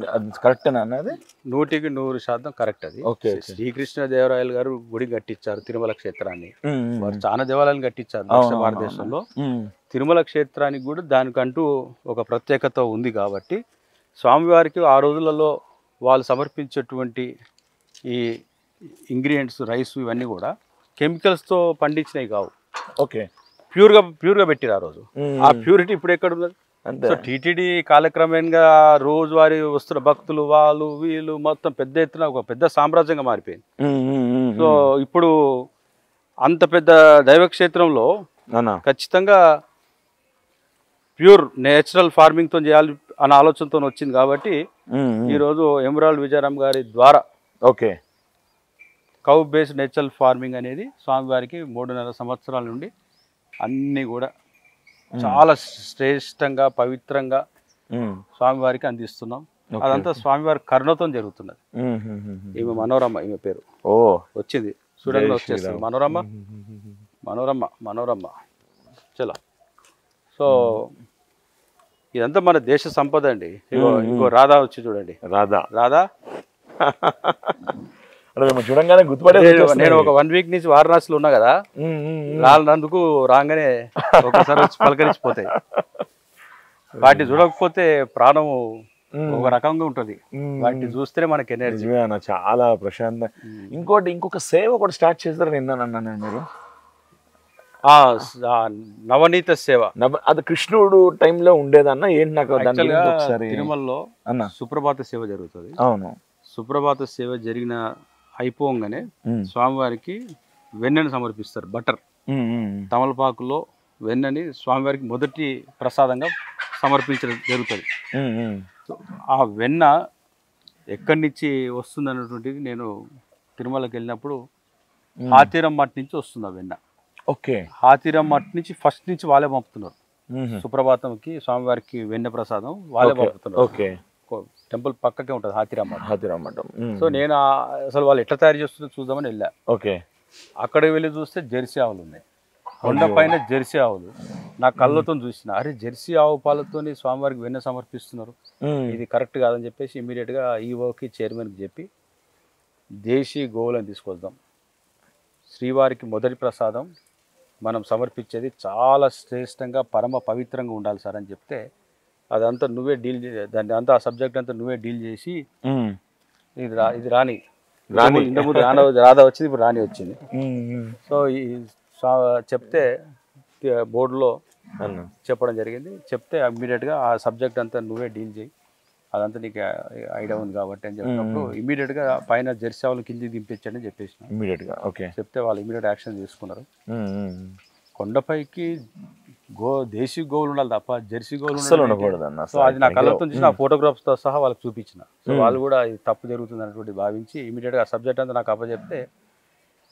A: కరెక్టేనా అన్న? అది
B: 100% కరెక్ట్. అది
A: ఓకే.
B: శ్రీకృష్ణ దేవరాయలు గారు గుడి కట్టించారు, తిరుమల క్షేత్రాన్ని. వారు చాలా దేవాలయాలు కట్టించారు దక్షిణ భారతదేశంలో. తిరుమల క్షేత్రానికి కూడా దానికంటూ ఒక ప్రత్యేకత ఉంది కాబట్టి స్వామివారికి ఆ రోజులలో వాళ్ళు సమర్పించేటువంటి ఈ ఇంగ్రీడియంట్స్, రైస్ ఇవన్నీ కూడా కెమికల్స్తో పండించినవి కావు.
A: ఓకే.
B: ప్యూర్గా పెట్టిరు ఆ రోజు. ఆ ప్యూరిటీ ఇప్పుడు ఎక్కడ ఉన్నది? సో టీటీడీ కాలక్రమేణగా రోజువారీ వస్తున్న భక్తులు వాళ్ళు వీళ్ళు మొత్తం పెద్ద ఎత్తున ఒక పెద్ద సామ్రాజ్యంగా మారిపోయింది. సో ఇప్పుడు అంత పెద్ద దైవక్షేత్రంలో ఖచ్చితంగా ప్యూర్ నేచురల్ ఫార్మింగ్తో చేయాలి అన్న ఆలోచనతో వచ్చింది కాబట్టి ఈరోజు ఎమరాల్డ్ విజయరామ్ గారి ద్వారా
A: okay
B: cow based natural farming అనేది స్వామివారికి 3.5 సంవత్సరాల నుండి అన్నీ కూడా చాలా శ్రేష్టంగా పవిత్రంగా స్వామివారికి అందిస్తున్నాం. అదంతా స్వామివారి కరుణతో జరుగుతున్నది. ఈమె మనోరమ, ఈమె పేరు వచ్చింది చూడండి, వచ్చేస్తుంది మనోరమ మనోరమ మనోరమ చలో. సో ఇదంతా మన దేశ సంపద అండి. ఇంకో రాధా వచ్చి చూడండి, రాధా రాధా
A: చూడంగానే గుర్తుపడే.
B: నేను ఒక 1 వీక్ నుంచి వారణాసిలో ఉన్నా కదా, రానందుకు రాగానే ఒకసారి వచ్చి పలకరించిపోతాయి. వాటిని చూడకపోతే ప్రాణం ఒక రకంగా ఉంటుంది, వాటిని చూస్తేనే మనకి ఎనర్జీ.
A: చాలా ప్రశాంతంగా. ఇంకొక సేవ కూడా స్టార్ట్ చేస్తారని విన్నానన్నా మీరు,
B: నవనీత సేవ.
A: అది కృష్ణుడు టైంలో ఉండేదన్న ఏంటి? నాకు ఒకసారి
B: తిరుమలలో అన్న సుప్రభాత సేవ జరుగుతుంది.
A: అవును.
B: సుప్రభాత సేవ జరిగిన అయిపోగానే స్వామివారికి వెన్నని సమర్పిస్తారు. బటర్ తమలపాకులో వెన్నని స్వామివారికి మొదటి ప్రసాదంగా సమర్పించడం జరుగుతుంది. ఆ వెన్న ఎక్కడి నుంచి వస్తుంది అన్నటువంటిది నేను తిరుమలకి వెళ్ళినప్పుడు హాతీరం మఠ్ నుంచి వస్తుంది ఆ వెన్న.
A: ఓకే.
B: హాతీరం మఠ్ నుంచి ఫస్ట్ నుంచి వాళ్ళే పంపుతున్నారు. సుప్రభాతంకి స్వామివారికి వెన్న ప్రసాదం వాళ్ళే పంపుతున్నారు.
A: ఓకే.
B: టెంపుల్ పక్కకే ఉంటుంది హాతీరామ్
A: మఠం.
B: సో నేను అసలు వాళ్ళు ఎట్లా తయారు చేస్తుందో చూద్దామని వెళ్ళా.
A: ఓకే.
B: అక్కడికి వెళ్ళి చూస్తే జెర్సీ ఆవులు ఉన్నాయి, కొండ పైన జెర్సీ ఆవులు. నా కళ్ళతో చూసిన, అరే జెర్సీ ఆవు పాలతో స్వామివారికి వెన్న సమర్పిస్తున్నారు, ఇది కరెక్ట్ కాదని చెప్పేసి ఇమీడియట్గా ఈఓకి చైర్మన్కి చెప్పి దేశీ గోవులను తీసుకొద్దాం, శ్రీవారికి మొదటి ప్రసాదం మనం సమర్పించేది చాలా శ్రేష్టంగా పరమ పవిత్రంగా ఉండాలి సార్ అని చెప్తే, అదంతా నువ్వే డీల్ దాన్ని అంతా ఆ సబ్జెక్ట్ అంతా నువ్వే డీల్ చేసి ఇది రాని ఇంతకుముందు రాధా వచ్చింది, ఇప్పుడు రాణి వచ్చింది. సో ఈ చెప్తే బోర్డులో చెప్పడం జరిగింది. చెప్తే ఇమ్మీడియట్గా ఆ సబ్జెక్ట్ అంతా నువ్వే డీల్ చేయి, అదంతా నీకు ఐడియా ఉంది కాబట్టి అని చెప్పినప్పుడు ఇమ్మీడియట్గా పైన జెర్సీ ఆవులు కిందికి దింపించండి అని చెప్పేసిన
A: ఇమ్మీడియట్గా. ఓకే.
B: చెప్తే వాళ్ళు ఇమ్మీడియట్ యాక్షన్ తీసుకున్నారు. కొండపైకి దేశీ గోవులు ఉండాలి తప్ప జెర్సీ గోవులు ఉండకూడదు. సో అది నా కళ్ళతో చూసిన ఫోటోగ్రాఫ్స్తో సహా వాళ్ళకి చూపించిన. సో వాళ్ళు కూడా ఇది తప్పు జరుగుతుంది అన్నటువంటి భావించి ఇమీడియట్గా ఆ సబ్జెక్ట్ అంతా నాకు అప్పచెప్తే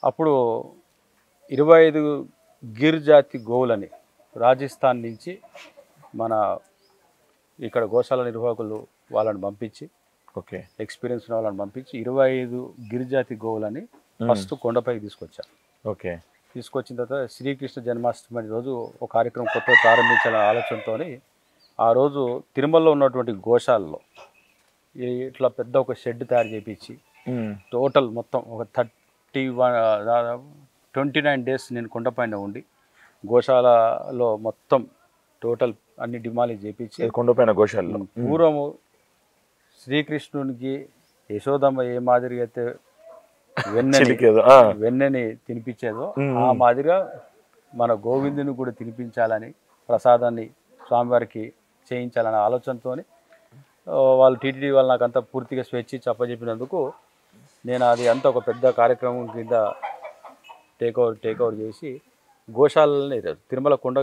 B: అప్పుడు 25 గిర్ జాతి గోవులని రాజస్థాన్ నుంచి మన ఇక్కడ గోశాల నిర్వాహకులు వాళ్ళని పంపించి,
A: ఓకే,
B: ఎక్స్పీరియన్స్ ఉన్న వాళ్ళని పంపించి 25 గిరిజాతి గోవులని ఫస్ట్ కొండపైకి తీసుకొచ్చారు.
A: ఓకే.
B: తీసుకొచ్చిన తర్వాత శ్రీకృష్ణ జన్మాష్టమి రోజు ఒక కార్యక్రమం కొత్తగా ప్రారంభించాలనే ఆలోచనతో ఆ రోజు తిరుమలలో ఉన్నటువంటి గోశాలలో ఇట్లా పెద్ద ఒక షెడ్ తయారు చేయించి టోటల్ మొత్తం ఒక 29 డేస్ నేను కొండపైన ఉండి గోశాలలో మొత్తం టోటల్ అన్ని డిమాలిష్ చేయించి
A: కొండపైన గోశాలలో
B: పూర్వము శ్రీకృష్ణునికి యశోదమ్మ ఏ మాదిరిగా అయితే వెన్నని తినిపించేదో ఆ మాదిరిగా మన గోవిందుని కూడా తినిపించాలని ప్రసాదాన్ని స్వామివారికి చేయించాలనే ఆలోచనతో వాళ్ళు టీటీడీ వాళ్ళు నాకు అంతా పూర్తిగా స్వేచ్ఛ చెప్పజెప్పినందుకు నేను అది అంతా ఒక పెద్ద కార్యక్రమం కింద టేక్ ఓవర్ చేసి గోశాలని తిరుమల కొండ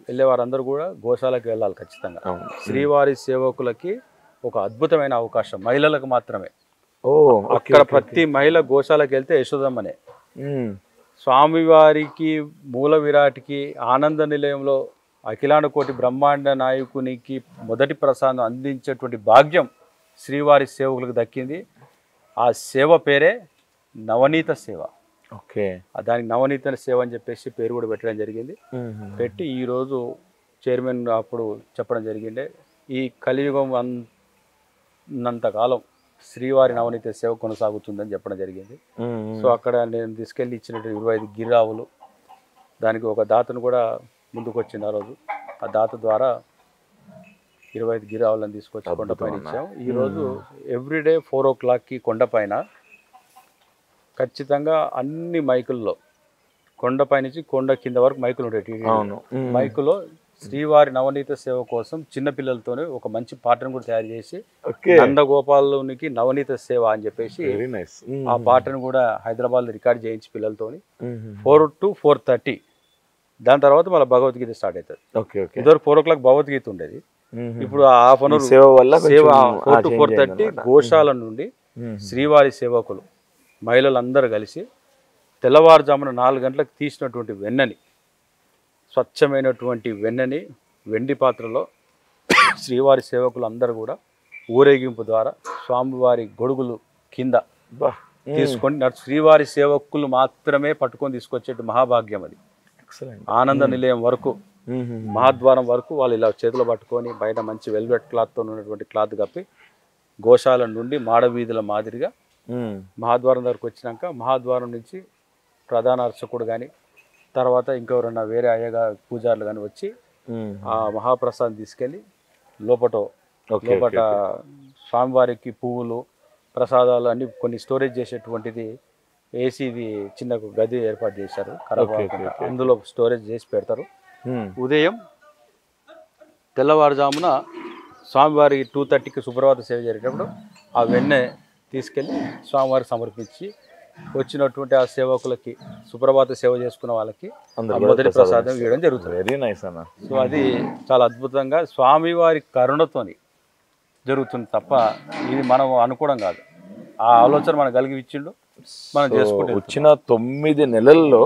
B: వెళ్ళే వారందరూ కూడా గోశాలకు వెళ్ళాలి ఖచ్చితంగా. శ్రీవారి సేవకులకి ఒక అద్భుతమైన అవకాశం, మహిళలకు మాత్రమే. అక్కడ ప్రతి మహిళ గోశాలకు వెళ్తే యశోదమ్మనే. స్వామివారికి మూల విరాటికి ఆనంద నిలయంలో అఖిలాండ కోటి బ్రహ్మాండ నాయకునికి మొదటి ప్రసాదం అందించేటువంటి భాగ్యం శ్రీవారి సేవకులకు దక్కింది. ఆ సేవ పేరే నవనీత సేవ.
A: ఓకే,
B: దానికి నవనీత సేవ అని చెప్పేసి పేరు కూడా పెట్టడం జరిగింది. పెట్టి ఈరోజు చైర్మన్ అప్పుడు చెప్పడం జరిగిండే ఈ కలియుగం అన్నంతకాలం శ్రీవారి నవనీత సేవ కొనసాగుతుందని చెప్పడం జరిగింది. సో అక్కడ నేను తీసుకెళ్ళి ఇచ్చినటువంటి 25 గిరావులు, దానికి ఒక దాతను కూడా ముందుకు వచ్చింది. ఆ రోజు ఆ దాత ద్వారా 25 గిరావులను తీసుకొచ్చి కొండపైన ఇచ్చాము. ఈరోజు ఎవ్రీడే 4 o'clock కొండపైన ఖచ్చితంగా అన్ని మైకుల్లో కొండపై నుంచి కొండ కింద వరకు మైకులు ఉంటాయి. మైకులో శ్రీవారి నవనీత సేవ కోసం చిన్నపిల్లలతోనే ఒక మంచి పాటను కూడా తయారు చేసి నందగోపాలునికి నవనీత సేవ అని చెప్పేసి ఆ పాటను కూడా హైదరాబాద్ రికార్డ్ చేయించి పిల్లలతోని 4 to 4:30. దాని తర్వాత మళ్ళీ భగవద్గీత స్టార్ట్ అవుతుంది. ఇదివరకు 4 o'clock భగవద్గీత ఉండేది. ఇప్పుడు హాఫ్ అన్ అవర్ సేవ 4 to 4:30 గోశాల నుండి శ్రీవారి సేవకులు మహిళలందరూ కలిసి తెల్లవారుజామున 4 గంటలకు తీసినటువంటి వెన్నని, స్వచ్ఛమైనటువంటి వెన్నని వెండి పాత్రలో శ్రీవారి సేవకులు అందరూ కూడా ఊరేగింపు ద్వారా స్వామివారి గొడుగులు కింద తీసుకొని శ్రీవారి సేవకులు మాత్రమే పట్టుకొని తీసుకొచ్చే మహాభాగ్యం అది. ఆనంద నిలయం వరకు మహాద్వారం వరకు వాళ్ళు ఇలా చేతులు పట్టుకొని బయట మంచి వెల్వెట్ క్లాత్తో ఉన్నటువంటి క్లాత్ కప్పి గోశాల నుండి మాడవీధుల మాదిరిగా మహాద్వారం దగ్గరకు వచ్చినాక మహాద్వారం నుంచి ప్రధాన అర్చకుడు కానీ తర్వాత ఇంకెవరన్నా వేరే అయ్యగా పూజారులు కానీ వచ్చి ఆ మహాప్రసాదం తీసుకెళ్ళి లోపట స్వామివారికి పువ్వులు ప్రసాదాలు అన్ని కొన్ని స్టోరేజ్ చేసేటువంటిది ఏసీది చిన్న గది ఏర్పాటు చేశారు. అందులో స్టోరేజ్ చేసి పెడతారు. ఉదయం తెల్లవారుజామున స్వామివారి 2:30కి సుప్రభాత సేవ జరిగేటప్పుడు ఆ వెన్నె తీసుకెళ్ళి స్వామివారికి సమర్పించి వచ్చినటువంటి ఆ సేవకులకి సుప్రభాత సేవ చేసుకున్న వాళ్ళకి మొదటి ప్రసాదం ఇవ్వడం జరుగుతుంది.
A: వెరీ నైస్ అన్న.
B: సో అది చాలా అద్భుతంగా స్వామివారి కరుణతోని జరుగుతుంది తప్ప ఇది మనం అనుకోవడం కాదు. ఆ ఆలోచన మనకు కలిగి ఇచ్చిండు, మనం చేసుకుంటే
A: వచ్చిన 9 నెలల్లో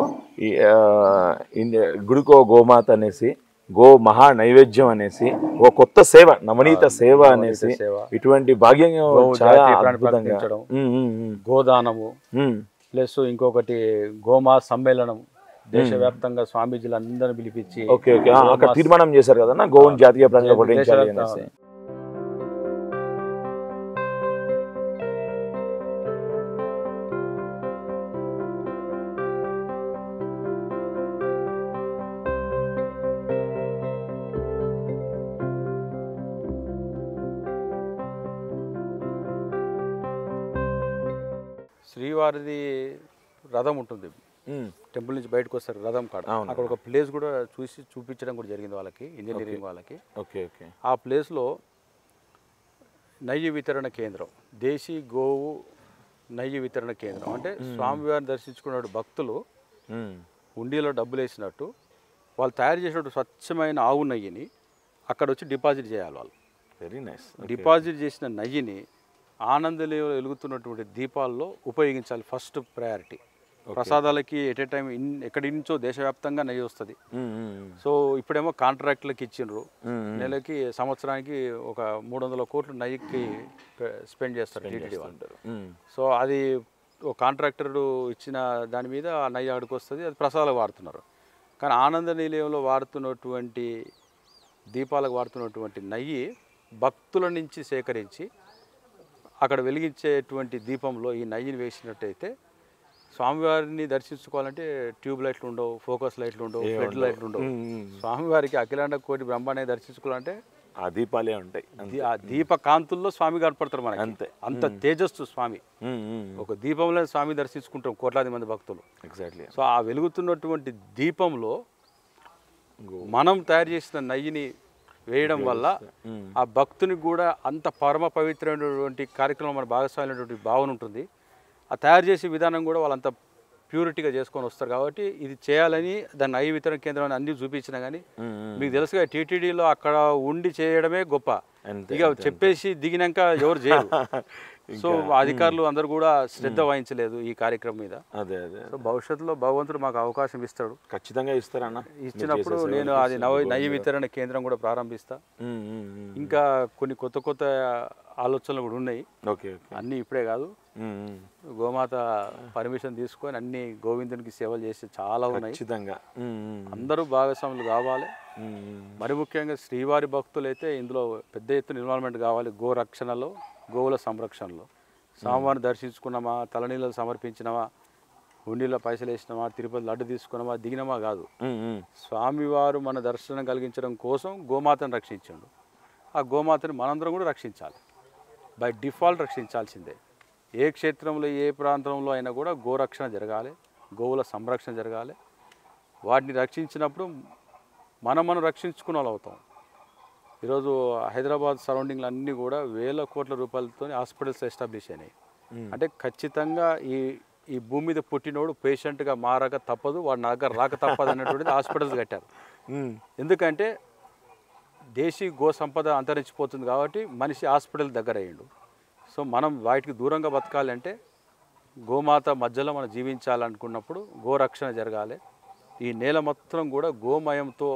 A: గుడికో గోమాత అనేసి, గో మహా నైవేద్యం అనేసి, ఓ కొత్త సేవ నవనీత సేవ అనేసి ఇటువంటి భాగ్యం చాలా అద్భుతంగా,
B: గోదానము ప్లస్ ఇంకొకటి గోమా సమ్మేళనం దేశవ్యాప్తంగా స్వామీజీలు అందరిని పిలిపించి
A: అక్కడ తీర్మానం చేశారు కదా గోవుని జాతీయ ప్రాణిగా ప్రకటించాలి అనేసి.
B: శ్రీవారిది రథం ఉంటుంది, టెంపుల్ నుంచి బయటకు వస్తారు రథం కాడ. అక్కడ ఒక ప్లేస్ కూడా చూపించడం కూడా జరిగింది వాళ్ళకి, ఇంజనీరింగ్ వాళ్ళకి. ఆ ప్లేస్లో నెయ్యి వితరణ కేంద్రం, దేశీ గోవు నెయ్యి వితరణ కేంద్రం. అంటే స్వామివారిని దర్శించుకున్న భక్తులు హుండీలో డబ్బులు వేసినట్టు వాళ్ళు తయారు చేసినట్టు స్వచ్ఛమైన ఆవు నెయ్యిని అక్కడ వచ్చి డిపాజిట్ చేయాలి వాళ్ళు.
A: Very nice.
B: డిపాజిట్ చేసిన నెయ్యిని ఆనందలో వెలుగుతున్నటువంటి దీపాల్లో ఉపయోగించాలి. First priority. ప్రసాదాలకి ఎట్ ఏ టైం ఎక్కడి నుంచో దేశవ్యాప్తంగా నెయ్యి వస్తుంది. సో ఇప్పుడేమో కాంట్రాక్టులకు ఇచ్చిండ్రు, నెలకి సంవత్సరానికి ఒక 300 కోట్లు నెయ్యికి స్పెండ్ చేస్తారు టీటీడీ వాళ్ళు. సో అది ఒక కాంట్రాక్టరు ఇచ్చిన దాని మీద ఆ నెయ్యి అక్కడికి వస్తుంది, అది ప్రసాదాలకు వాడుతున్నారు. కానీ ఆనంద నిలయంలో వాడుతున్నటువంటి దీపాలకు వాడుతున్నటువంటి నెయ్యి భక్తుల నుంచి సేకరించి అక్కడ వెలిగించేటువంటి దీపంలో ఈ నెయ్యిని వేసినట్టయితే స్వామివారిని దర్శించుకోవాలంటే ట్యూబ్ లైట్లు ఉండవు, ఫోకస్ లైట్లు ఉండవు, ఫ్లడ్ లైట్లు ఉండవు. స్వామివారికి అఖిలాండ కోటి బ్రహ్మాండ దర్శించుకోవాలంటే
A: ఆ దీపాలే ఉంటాయి.
B: ఆ దీప కాంతుల్లో స్వామి కనపడతారు మనకి.
A: అంతే.
B: అంత తేజస్సు స్వామి. ఒక దీపంలో స్వామి దర్శించుకుంటాం కోట్లాది మంది భక్తులు.
A: ఎగ్జాక్ట్లీ.
B: సో ఆ వెలుగుతున్నటువంటి దీపంలో మనం తయారు చేసిన నెయ్యిని వేయడం వల్ల ఆ భక్తునికి కూడా అంత పరమ పవిత్రమైనటువంటి కార్యక్రమం మన భాగస్వామైనటువంటి భావన ఉంటుంది. ఆ తయారు చేసే విధానం కూడా వాళ్ళంత ప్యూరిటీగా చేసుకొని వస్తారు కాబట్టి ఇది చేయాలని దాన్ని నెయ్యి వితరణ కేంద్రం అన్ని చూపించినా కానీ మీకు తెలుసుగా టీటీడీలో అక్కడ ఉండి చేయడమే గొప్ప. ఇక చెప్పేసి దిగినాక ఎవరు చేయరు. సో అధికారులు అందరూ కూడా శ్రద్ధ వహించలేదు ఈ కార్యక్రమం మీద.
A: అదే అదే.
B: సో భవిష్యత్తులో భగవంతుడు మాకు అవకాశం ఇస్తాడు.
A: ఖచ్చితంగా ఇస్తారన్న.
B: ఇచ్చినప్పుడు నేను అది నెయ్యి వితరణ కేంద్రం కూడా ప్రారంభిస్తా. ఇంకా కొన్ని కొత్త కొత్త ఆలోచనలు కూడా ఉన్నాయి.
A: ఓకే.
B: అన్నీ ఇప్పుడే కాదు, గోమాత పర్మిషన్ తీసుకొని అన్ని గోవిందునికి సేవలు చేసి చాలా ఉన్నాయి.
A: ఖచ్చితంగా
B: అందరూ భాగస్వాములు కావాలి. మరి ముఖ్యంగా శ్రీవారి భక్తులు అయితే ఇందులో పెద్ద ఎత్తున ఇన్వాల్వ్మెంట్ కావాలి. గో రక్షణలో, గోవుల సంరక్షణలో. స్వామివారిని దర్శించుకున్నామా, తలనీళ్ళు సమర్పించినవా, హుండీలో పైసలు వేసినామా, తిరుపతి లడ్డు తీసుకున్నామా, దిగినమా కాదు. స్వామివారు మన దర్శనం కలిగించడం కోసం గోమాతను రక్షించండు. ఆ గోమాతని మనందరం కూడా రక్షించాలి. By default రక్షించాల్సిందే. ఏ క్షేత్రంలో ఏ ప్రాంతంలో అయినా కూడా గోరక్షణ జరగాలి, గోవుల సంరక్షణ జరగాలి. వాటిని రక్షించినప్పుడు మనం రక్షించుకున్న వాళ్ళు అవుతాం. ఈరోజు హైదరాబాద్ సరౌండింగ్లు అన్నీ కూడా వేల కోట్ల రూపాయలతో హాస్పిటల్స్ ఎస్టాబ్లిష్ అయినాయి. అంటే ఖచ్చితంగా ఈ భూమి మీద పుట్టినోడు పేషెంట్గా మారక తప్పదు, వాడి నా దగ్గర రాక తప్పదు అన్నటువంటిది హాస్పిటల్స్ కట్టారు. ఎందుకంటే దేశీ గో సంపద అంతరించిపోతుంది కాబట్టి మనిషి హాస్పిటల్ దగ్గర అయ్యిండు. సో మనం వాటికి దూరంగా బతకాలంటే గోమాత మధ్యలో మనం జీవించాలనుకున్నప్పుడు గోరక్షణ జరగాలి. ఈ నేల మొత్తం కూడా గోమయంతో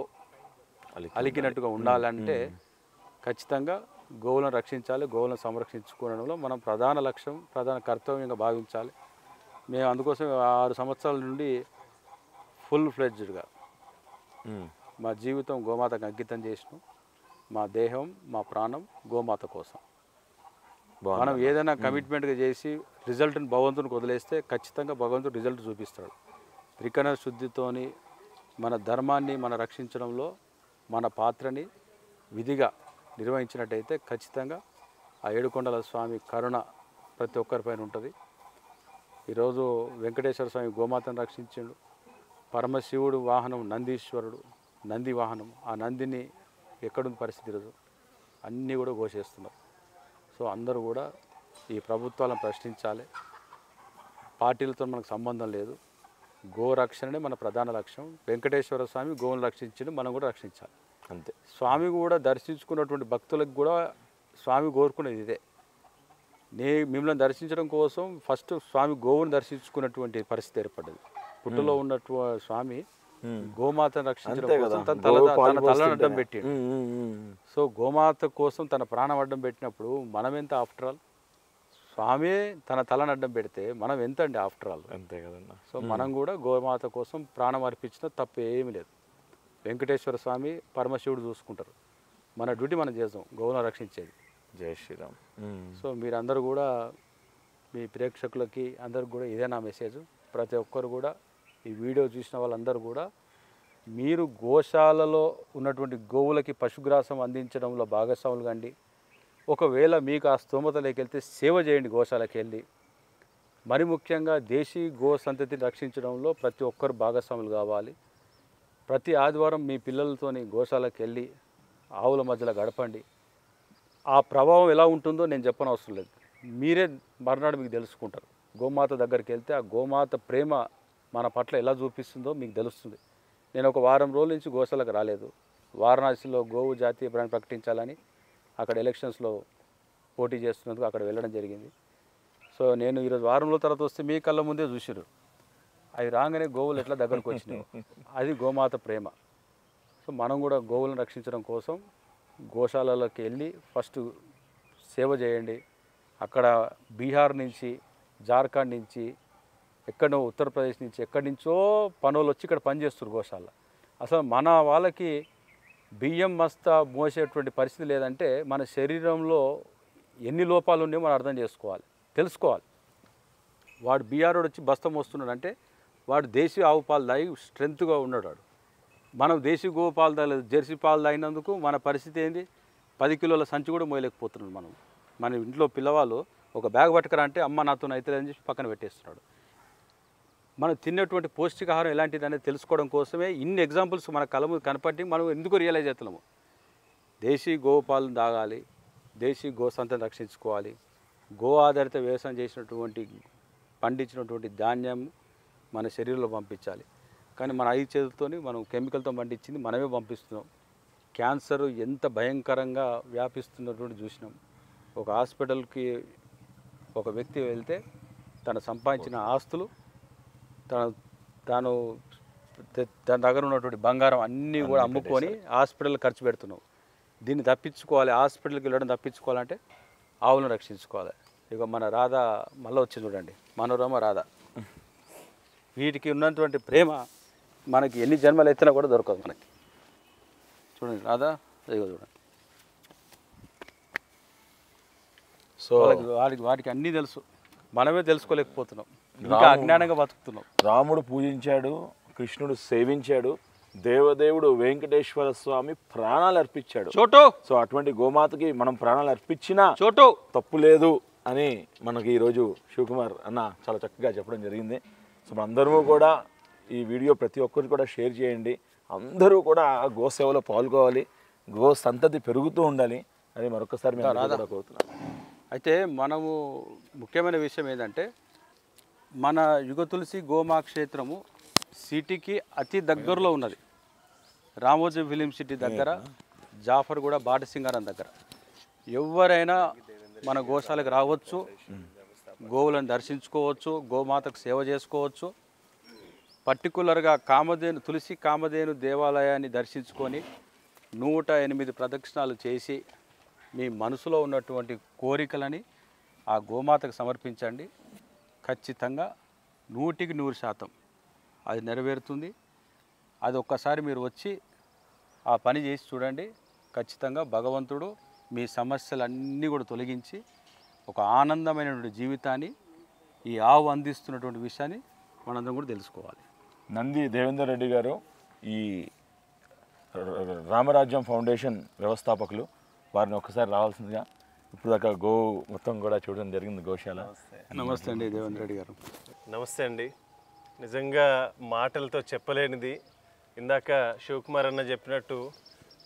B: అలికినట్టుగా ఉండాలంటే ఖచ్చితంగా గోవులను రక్షించాలి. గోవులను సంరక్షించుకోవడంలో మనం ప్రధాన లక్ష్యం, ప్రధాన కర్తవ్యంగా భావించాలి. మేము అందుకోసం 6 సంవత్సరాల నుండి ఫుల్ ఫ్లెడ్జ్డ్గా మా జీవితం గోమాతకు అంకితం చేసినాం. మా దేహం, మా ప్రాణం గోమాత కోసం. మనం ఏదైనా కమిట్మెంట్గా చేసి రిజల్ట్ని భగవంతునికి వదిలేస్తే ఖచ్చితంగా భగవంతుడు రిజల్ట్ చూపిస్తాడు. త్రికరణ శుద్ధితోని మన ధర్మాన్ని మనం రక్షించడంలో మన పాత్రని విధిగా నిర్వహించినట్టయితే ఖచ్చితంగా ఆ ఏడుకొండల స్వామి కరుణ ప్రతి ఒక్కరిపైన ఉంటుంది. ఈరోజు వెంకటేశ్వర స్వామి గోమాతను రక్షించిండు. పరమశివుడు వాహనం నందీశ్వరుడు, నంది వాహనం. ఆ నందిని ఎక్కడుంది పరిస్థితి ఈరోజు అన్నీ కూడా ఘోషిస్తున్నారు. సో అందరూ కూడా ఈ ప్రభుత్వాలను ప్రశ్నించాలి. పార్టీలతో మనకు సంబంధం లేదు. గోరక్షణనే మన ప్రధాన లక్ష్యం. వెంకటేశ్వర స్వామి గోవులను రక్షించిండు, మనం కూడా రక్షించాలి అంతే. స్వామి కూడా దర్శించుకున్నటువంటి భక్తులకు కూడా స్వామి కోరుకునేది ఇదే. మిమ్మల్ని దర్శించడం కోసం ఫస్ట్ స్వామి గోవును దర్శించుకున్నటువంటి పరిస్థితి ఏర్పడ్డది. పుట్టులో ఉన్నటువంటి స్వామి గోమాతను రక్షించడం కోసం తన తలను అడ్డం పెట్టాడు. సో గోమాత కోసం తన ప్రాణం అడ్డం పెట్టినప్పుడు మనం ఎంత ఆఫ్టర్ ఆల్? స్వామి తన తలను అడ్డం పెడితే మనం ఎంత అండి ఆఫ్టర్ ఆల్?
A: అంతే కదన్నా.
B: సో మనం కూడా గోమాత కోసం ప్రాణం అర్పించిన తప్పు ఏమీ లేదు. వెంకటేశ్వర స్వామి పరమశివుడు చూసుకుంటారు. మన డ్యూటీ మనం చేద్దాం, గోవులను రక్షించేది.
A: జై శ్రీరామ్.
B: సో మీరందరూ కూడా మీ ప్రేక్షకులకి అందరికి కూడా ఇదే నా మెసేజ్. ప్రతి ఒక్కరు కూడా ఈ వీడియో చూసిన వాళ్ళందరూ కూడా మీరు గోశాలలో ఉన్నటువంటి గోవులకి పశుగ్రాసం అందించడంలో భాగస్వాములు కండి. ఒకవేళ మీకు ఆ స్తోమతలోకి వెళ్తే సేవ చేయండి గోశాలకు వెళ్ళి. మరి ముఖ్యంగా దేశీ గో సంతతిని రక్షించడంలో ప్రతి ఒక్కరు భాగస్వాములు కావాలి. ప్రతి ఆదివారం మీ పిల్లలతోని గోశాలకు వెళ్ళి ఆవుల మధ్యలో గడపండి. ఆ ప్రభావం ఎలా ఉంటుందో నేను చెప్పనవసరం లేదు, మీరే మర్నాడు మీకు తెలుసుకుంటారు. గోమాత దగ్గరికి వెళ్తే ఆ గోమాత ప్రేమ మన పట్ల ఎలా చూపిస్తుందో మీకు తెలుస్తుంది. నేను ఒక వారం రోజుల నుంచి గోశాలకు రాలేదు. వారణాసిలో గోవు జాతీయ ప్రాణి ప్రకటించాలని అక్కడ ఎలక్షన్స్లో పోటీ చేస్తున్నందుకు అక్కడ వెళ్ళడం జరిగింది. సో నేను ఈరోజు వారం రోజుల తర్వాత వస్తే మీ కళ్ళ ముందే చూసిరు. అవి రాగానే గోవులు ఎట్లా దగ్గరకు వచ్చినాయి, అది గోమాత ప్రేమ. సో మనం కూడా గోవులను రక్షించడం కోసం గోశాలలోకి వెళ్ళి ఫస్ట్ సేవ చేయండి. అక్కడ బీహార్ నుంచి, జార్ఖండ్ నుంచి, ఎక్కడో ఉత్తరప్రదేశ్ నుంచి, ఎక్కడి నుంచో పనులు వచ్చి ఇక్కడ పనిచేస్తారు గోశాల. అసలు మన వాళ్ళకి బియ్యం మస్తా మోసేటువంటి పరిస్థితి లేదంటే మన శరీరంలో ఎన్ని లోపాలు ఉన్నాయో మనం అర్థం చేసుకోవాలి, తెలుసుకోవాలి. వాడు బీఆర్ఓడు వచ్చి బస్తం వస్తున్నాడు అంటే వాడు దేశీ ఆవు పాలు తాగి స్ట్రెంత్గా ఉన్నాడు. వాడు మనం దేశీ గోవు పాలు తాగలేదు, జెర్సీ పాలు తాగినందుకు మన పరిస్థితి ఏంది? 10 కిలోల సంచి కూడా మోయలేకపోతున్నాడు. మన ఇంట్లో పిల్లవాళ్ళు ఒక బ్యాగ్ పట్టుకురా అంటే అమ్మ నాతో అయితే అని చెప్పి పక్కన పెట్టేస్తున్నాడు. మనం తిన్నటువంటి పౌష్టికాహారం ఎలాంటిది అనేది తెలుసుకోవడం కోసమే ఇన్ని ఎగ్జాంపుల్స్ మన కళ్ళ ముందు కనపడి మనం ఎందుకు రియలైజ్ అవుతున్నాము. దేశీ గోవు పాలను తాగాలి, దేశీ గో సంతను రక్షించుకోవాలి, గో ఆధారిత వ్యవసాయం చేసినటువంటి పండించినటువంటి ధాన్యం మన శరీరంలో పంపించాలి. కానీ మన 5 చేతులతోని మనం కెమికల్తో పండించింది మనమే పంపిస్తున్నాం. క్యాన్సర్ ఎంత భయంకరంగా వ్యాపిస్తున్నటువంటి చూసినాం. ఒక హాస్పిటల్కి ఒక వ్యక్తి వెళ్తే తను సంపాదించిన ఆస్తులు, తన దగ్గర ఉన్నటువంటి బంగారం అన్నీ కూడా అమ్ముకొని హాస్పిటల్ ఖర్చు పెడుతున్నాం. దీన్ని తప్పించుకోవాలి, హాస్పిటల్కి వెళ్ళడం తప్పించుకోవాలంటే ఆవులను రక్షించుకోవాలి. ఇక మన రాధ మళ్ళీ వచ్చింది చూడండి, మనోరమ రాధ. వీటికి ఉన్నటువంటి ప్రేమ మనకి ఎన్ని జన్మలు ఎత్తినా కూడా దొరకదు మనకి. చూడండి రాధా, ఇదిగో చూడండి. సో వాటికి అన్నీ తెలుసు, మనమే తెలుసుకోలేకపోతున్నాం, ఇంకా అజ్ఞానంగా బతుకుతున్నాం.
A: రాముడు పూజించాడు, కృష్ణుడు సేవించాడు, దేవదేవుడు వెంకటేశ్వర స్వామి ప్రాణాలు అర్పించాడు.
B: చోటు
A: సో అటువంటి గోమాతకి మనం ప్రాణాలు అర్పించినా
B: చోటు
A: తప్పు లేదు అని మనకి ఈరోజు శివకుమార్ అన్న చాలా చక్కగా చెప్పడం జరిగింది. సో మనందరూ కూడా ఈ వీడియో ప్రతి ఒక్కరు కూడా షేర్ చేయండి. అందరూ కూడా గో సేవలో పాల్గొవాలి, గో సంతతి పెరుగుతూ ఉండాలి అని మరొకసారి మేము కూడా కోరుతున్నాం.
B: అయితే మనము ముఖ్యమైన విషయం ఏంటంటే మన యుగ తులసి గోమా క్షేత్రము సిటీకి అతి దగ్గరలో ఉన్నది. రామోజీ ఫిలిం సిటీ దగ్గర, జాఫర్గూడ బాటసింగారం దగ్గర. ఎవరైనా మన గోశాలకు రావచ్చు, గోవులను దర్శించుకోవచ్చు, గోమాతకు సేవ చేసుకోవచ్చు. పర్టికులర్గా తులసి కామధేను దేవాలయాన్ని దర్శించుకొని 108 ప్రదక్షిణాలు చేసి మీ మనసులో ఉన్నటువంటి కోరికలని ఆ గోమాతకు సమర్పించండి. ఖచ్చితంగా 100% అది నెరవేరుతుంది. అది ఒక్కసారి మీరు వచ్చి ఆ పని చేసి చూడండి. ఖచ్చితంగా భగవంతుడు మీ సమస్యలన్నీ కూడా తొలగించి ఒక ఆనందమైనటువంటి జీవితాన్ని ఈ ఆవు అందిస్తున్నటువంటి విషయాన్ని మనందరం కూడా తెలుసుకోవాలి.
A: నంది దేవేందర్ రెడ్డి గారు ఈ రామరాజ్యం ఫౌండేషన్ వ్యవస్థాపకులు, వారిని ఒక్కసారి రావాల్సిందిగా. ఇప్పుడు దాకా గో మొత్తం కూడా చూడడం జరిగింది గోశాల.
B: నమస్తే అండి దేవేందర్ రెడ్డి గారు.
C: నమస్తే అండి. నిజంగా మాటలతో చెప్పలేనిది. ఇందాక శివకుమార్ అన్న చెప్పినట్టు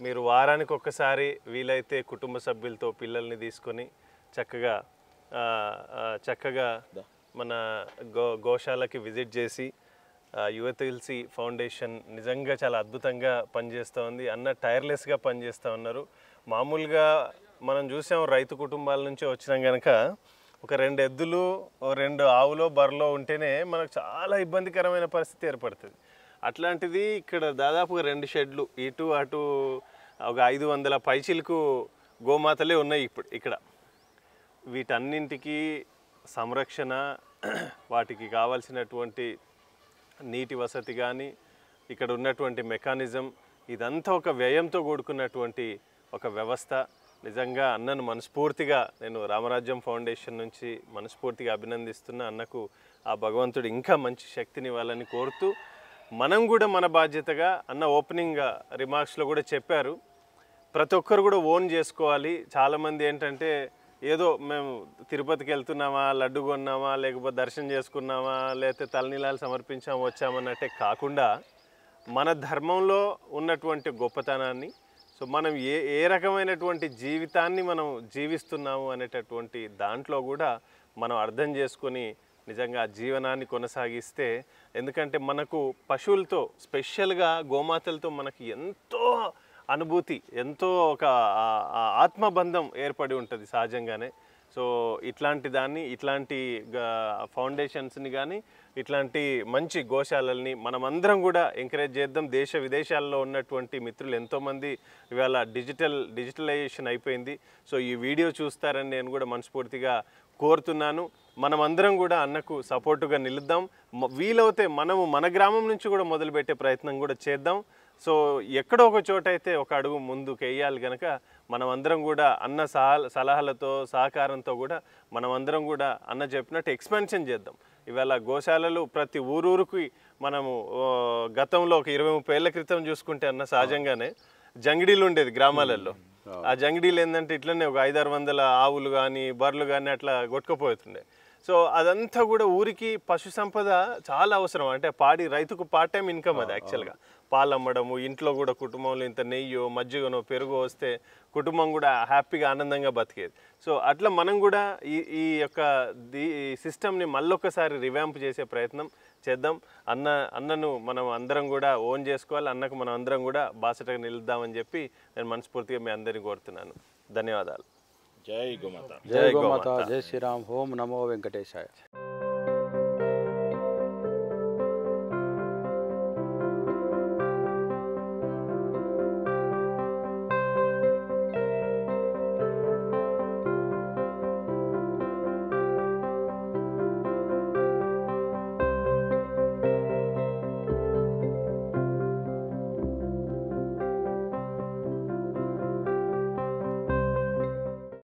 C: మీరు వారానికి ఒక్కసారి వీలైతే కుటుంబ సభ్యులతో పిల్లల్ని తీసుకొని చక్కగా మన గోశాలకి విజిట్ చేసి యువ తులసి ఫౌండేషన్ నిజంగా చాలా అద్భుతంగా పనిచేస్తూ ఉంది. అన్న టైర్లెస్గా పనిచేస్తూ ఉన్నారు. మామూలుగా మనం చూసాం రైతు కుటుంబాల నుంచి వచ్చినాం కనుక ఒక 2 ఎద్దులు 2 ఆవులో బర్రెలో ఉంటేనే మనకు చాలా ఇబ్బందికరమైన పరిస్థితి ఏర్పడుతుంది. అట్లాంటిది ఇక్కడ దాదాపుగా 2 షెడ్లు ఇటు అటు ఒక 500 పైచిలకు గోమాతలే ఉన్నాయి ఇప్పుడు ఇక్కడ. వీటన్నింటికి సంరక్షణ, వాటికి కావాల్సినటువంటి నీటి వసతి కానీ ఇక్కడ ఉన్నటువంటి మెకానిజం ఇదంతా ఒక వ్యయంతో కూడుకున్నటువంటి ఒక వ్యవస్థ. నిజంగా అన్నను మనస్ఫూర్తిగా నేను రామరాజ్యం ఫౌండేషన్ నుంచి మనస్ఫూర్తిగా అభినందిస్తున్నా. అన్నకు ఆ భగవంతుడు ఇంకా మంచి శక్తిని ఇవ్వాలని కోరుతూ, మనం కూడా మన బాధ్యతగా అన్న ఓపెనింగ్ రిమార్క్స్లో కూడా చెప్పారు, ప్రతి ఒక్కరు కూడా ఓన్ చేసుకోవాలి. చాలామంది ఏంటంటే ఏదో మేము తిరుపతికి వెళ్తున్నామా, లడ్డు కొన్నామా, లేకపోతే దర్శనం చేసుకున్నామా, లేకపోతే తలనీలాలు సమర్పించామా వచ్చామన్నట్టే కాకుండా మన ధర్మంలో ఉన్నటువంటి గొప్పతనాన్ని, సో మనం ఏ రకమైనటువంటి జీవితాన్ని మనం జీవిస్తున్నాము అనేటటువంటి దాంట్లో కూడా మనం అర్థం చేసుకొని నిజంగా జీవనాన్ని కొనసాగిస్తే, ఎందుకంటే మనకు పశువులతో స్పెషల్గా గోమాతలతో మనకి ఎంతో అనుభూతి, ఎంతో ఒక ఆత్మబంధం ఏర్పడి ఉంటుంది సహజంగానే. సో ఇట్లాంటి దాన్ని, ఇట్లాంటి ఫౌండేషన్స్ని కానీ ఇట్లాంటి మంచి గోశాలల్ని మనమందరం కూడా ఎంకరేజ్ చేద్దాం. దేశ విదేశాల్లో ఉన్నటువంటి మిత్రులు ఎంతోమంది ఇవాళ డిజిటలైజేషన్ అయిపోయింది. సో ఈ వీడియో చూస్తారని నేను కూడా మనస్ఫూర్తిగా కోరుతున్నాను. మనమందరం కూడా అన్నకు సపోర్టుగా నిలుద్దాం. వీలవుతే మనము మన గ్రామం నుంచి కూడా మొదలుపెట్టే ప్రయత్నం కూడా చేద్దాం. సో ఎక్కడో ఒక చోట అయితే ఒక అడుగు ముందుకు వేయాలి కనుక మనం అందరం కూడా అన్న సలహాలతో సహకారంతో కూడా మనం అందరం కూడా అన్న చెప్పినట్టు ఎక్స్పాన్షన్ చేద్దాం. ఇవాళ గోశాలలు ప్రతి ఊరూరికి మనము గతంలో ఒక 20-30 ఏళ్ల క్రితం చూసుకుంటే అన్న సహజంగానే జంగిడీలు ఉండేది గ్రామాలలో. ఆ జంగిడీలు ఏంటంటే ఇట్లనే ఒక 500-600 ఆవులు కానీ బర్రెలు కానీ అట్లా కొట్టుకుపోతుండే. సో అదంతా కూడా ఊరికి పశు సంపద చాలా అవసరం. అంటే రైతుకు పార్ట్ టైం ఇన్కమ్ అది యాక్చువల్గా. పాలు అమ్మడము, ఇంట్లో కూడా కుటుంబంలో ఇంత నెయ్యో మజ్జిగనో పెరుగో వస్తే కుటుంబం కూడా హ్యాపీగా ఆనందంగా బతికేది. సో అట్లా మనం కూడా ఈ యొక్క సిస్టమ్ని మళ్ళొక్కసారి రివ్యాంప్ చేసే ప్రయత్నం చేద్దాం. అన్నను మనం అందరం కూడా ఓన్ చేసుకోవాలి. అన్నకు మనం అందరం కూడా బాసటగా నిలుద్దామని చెప్పి నేను మనస్ఫూర్తిగా మీ అందరినీ కోరుతున్నాను. ధన్యవాదాలు.
A: జై గోమాత.
B: జై గోమాత. జై శ్రీరామ్. ఓం నమో వెంకటేశాయ.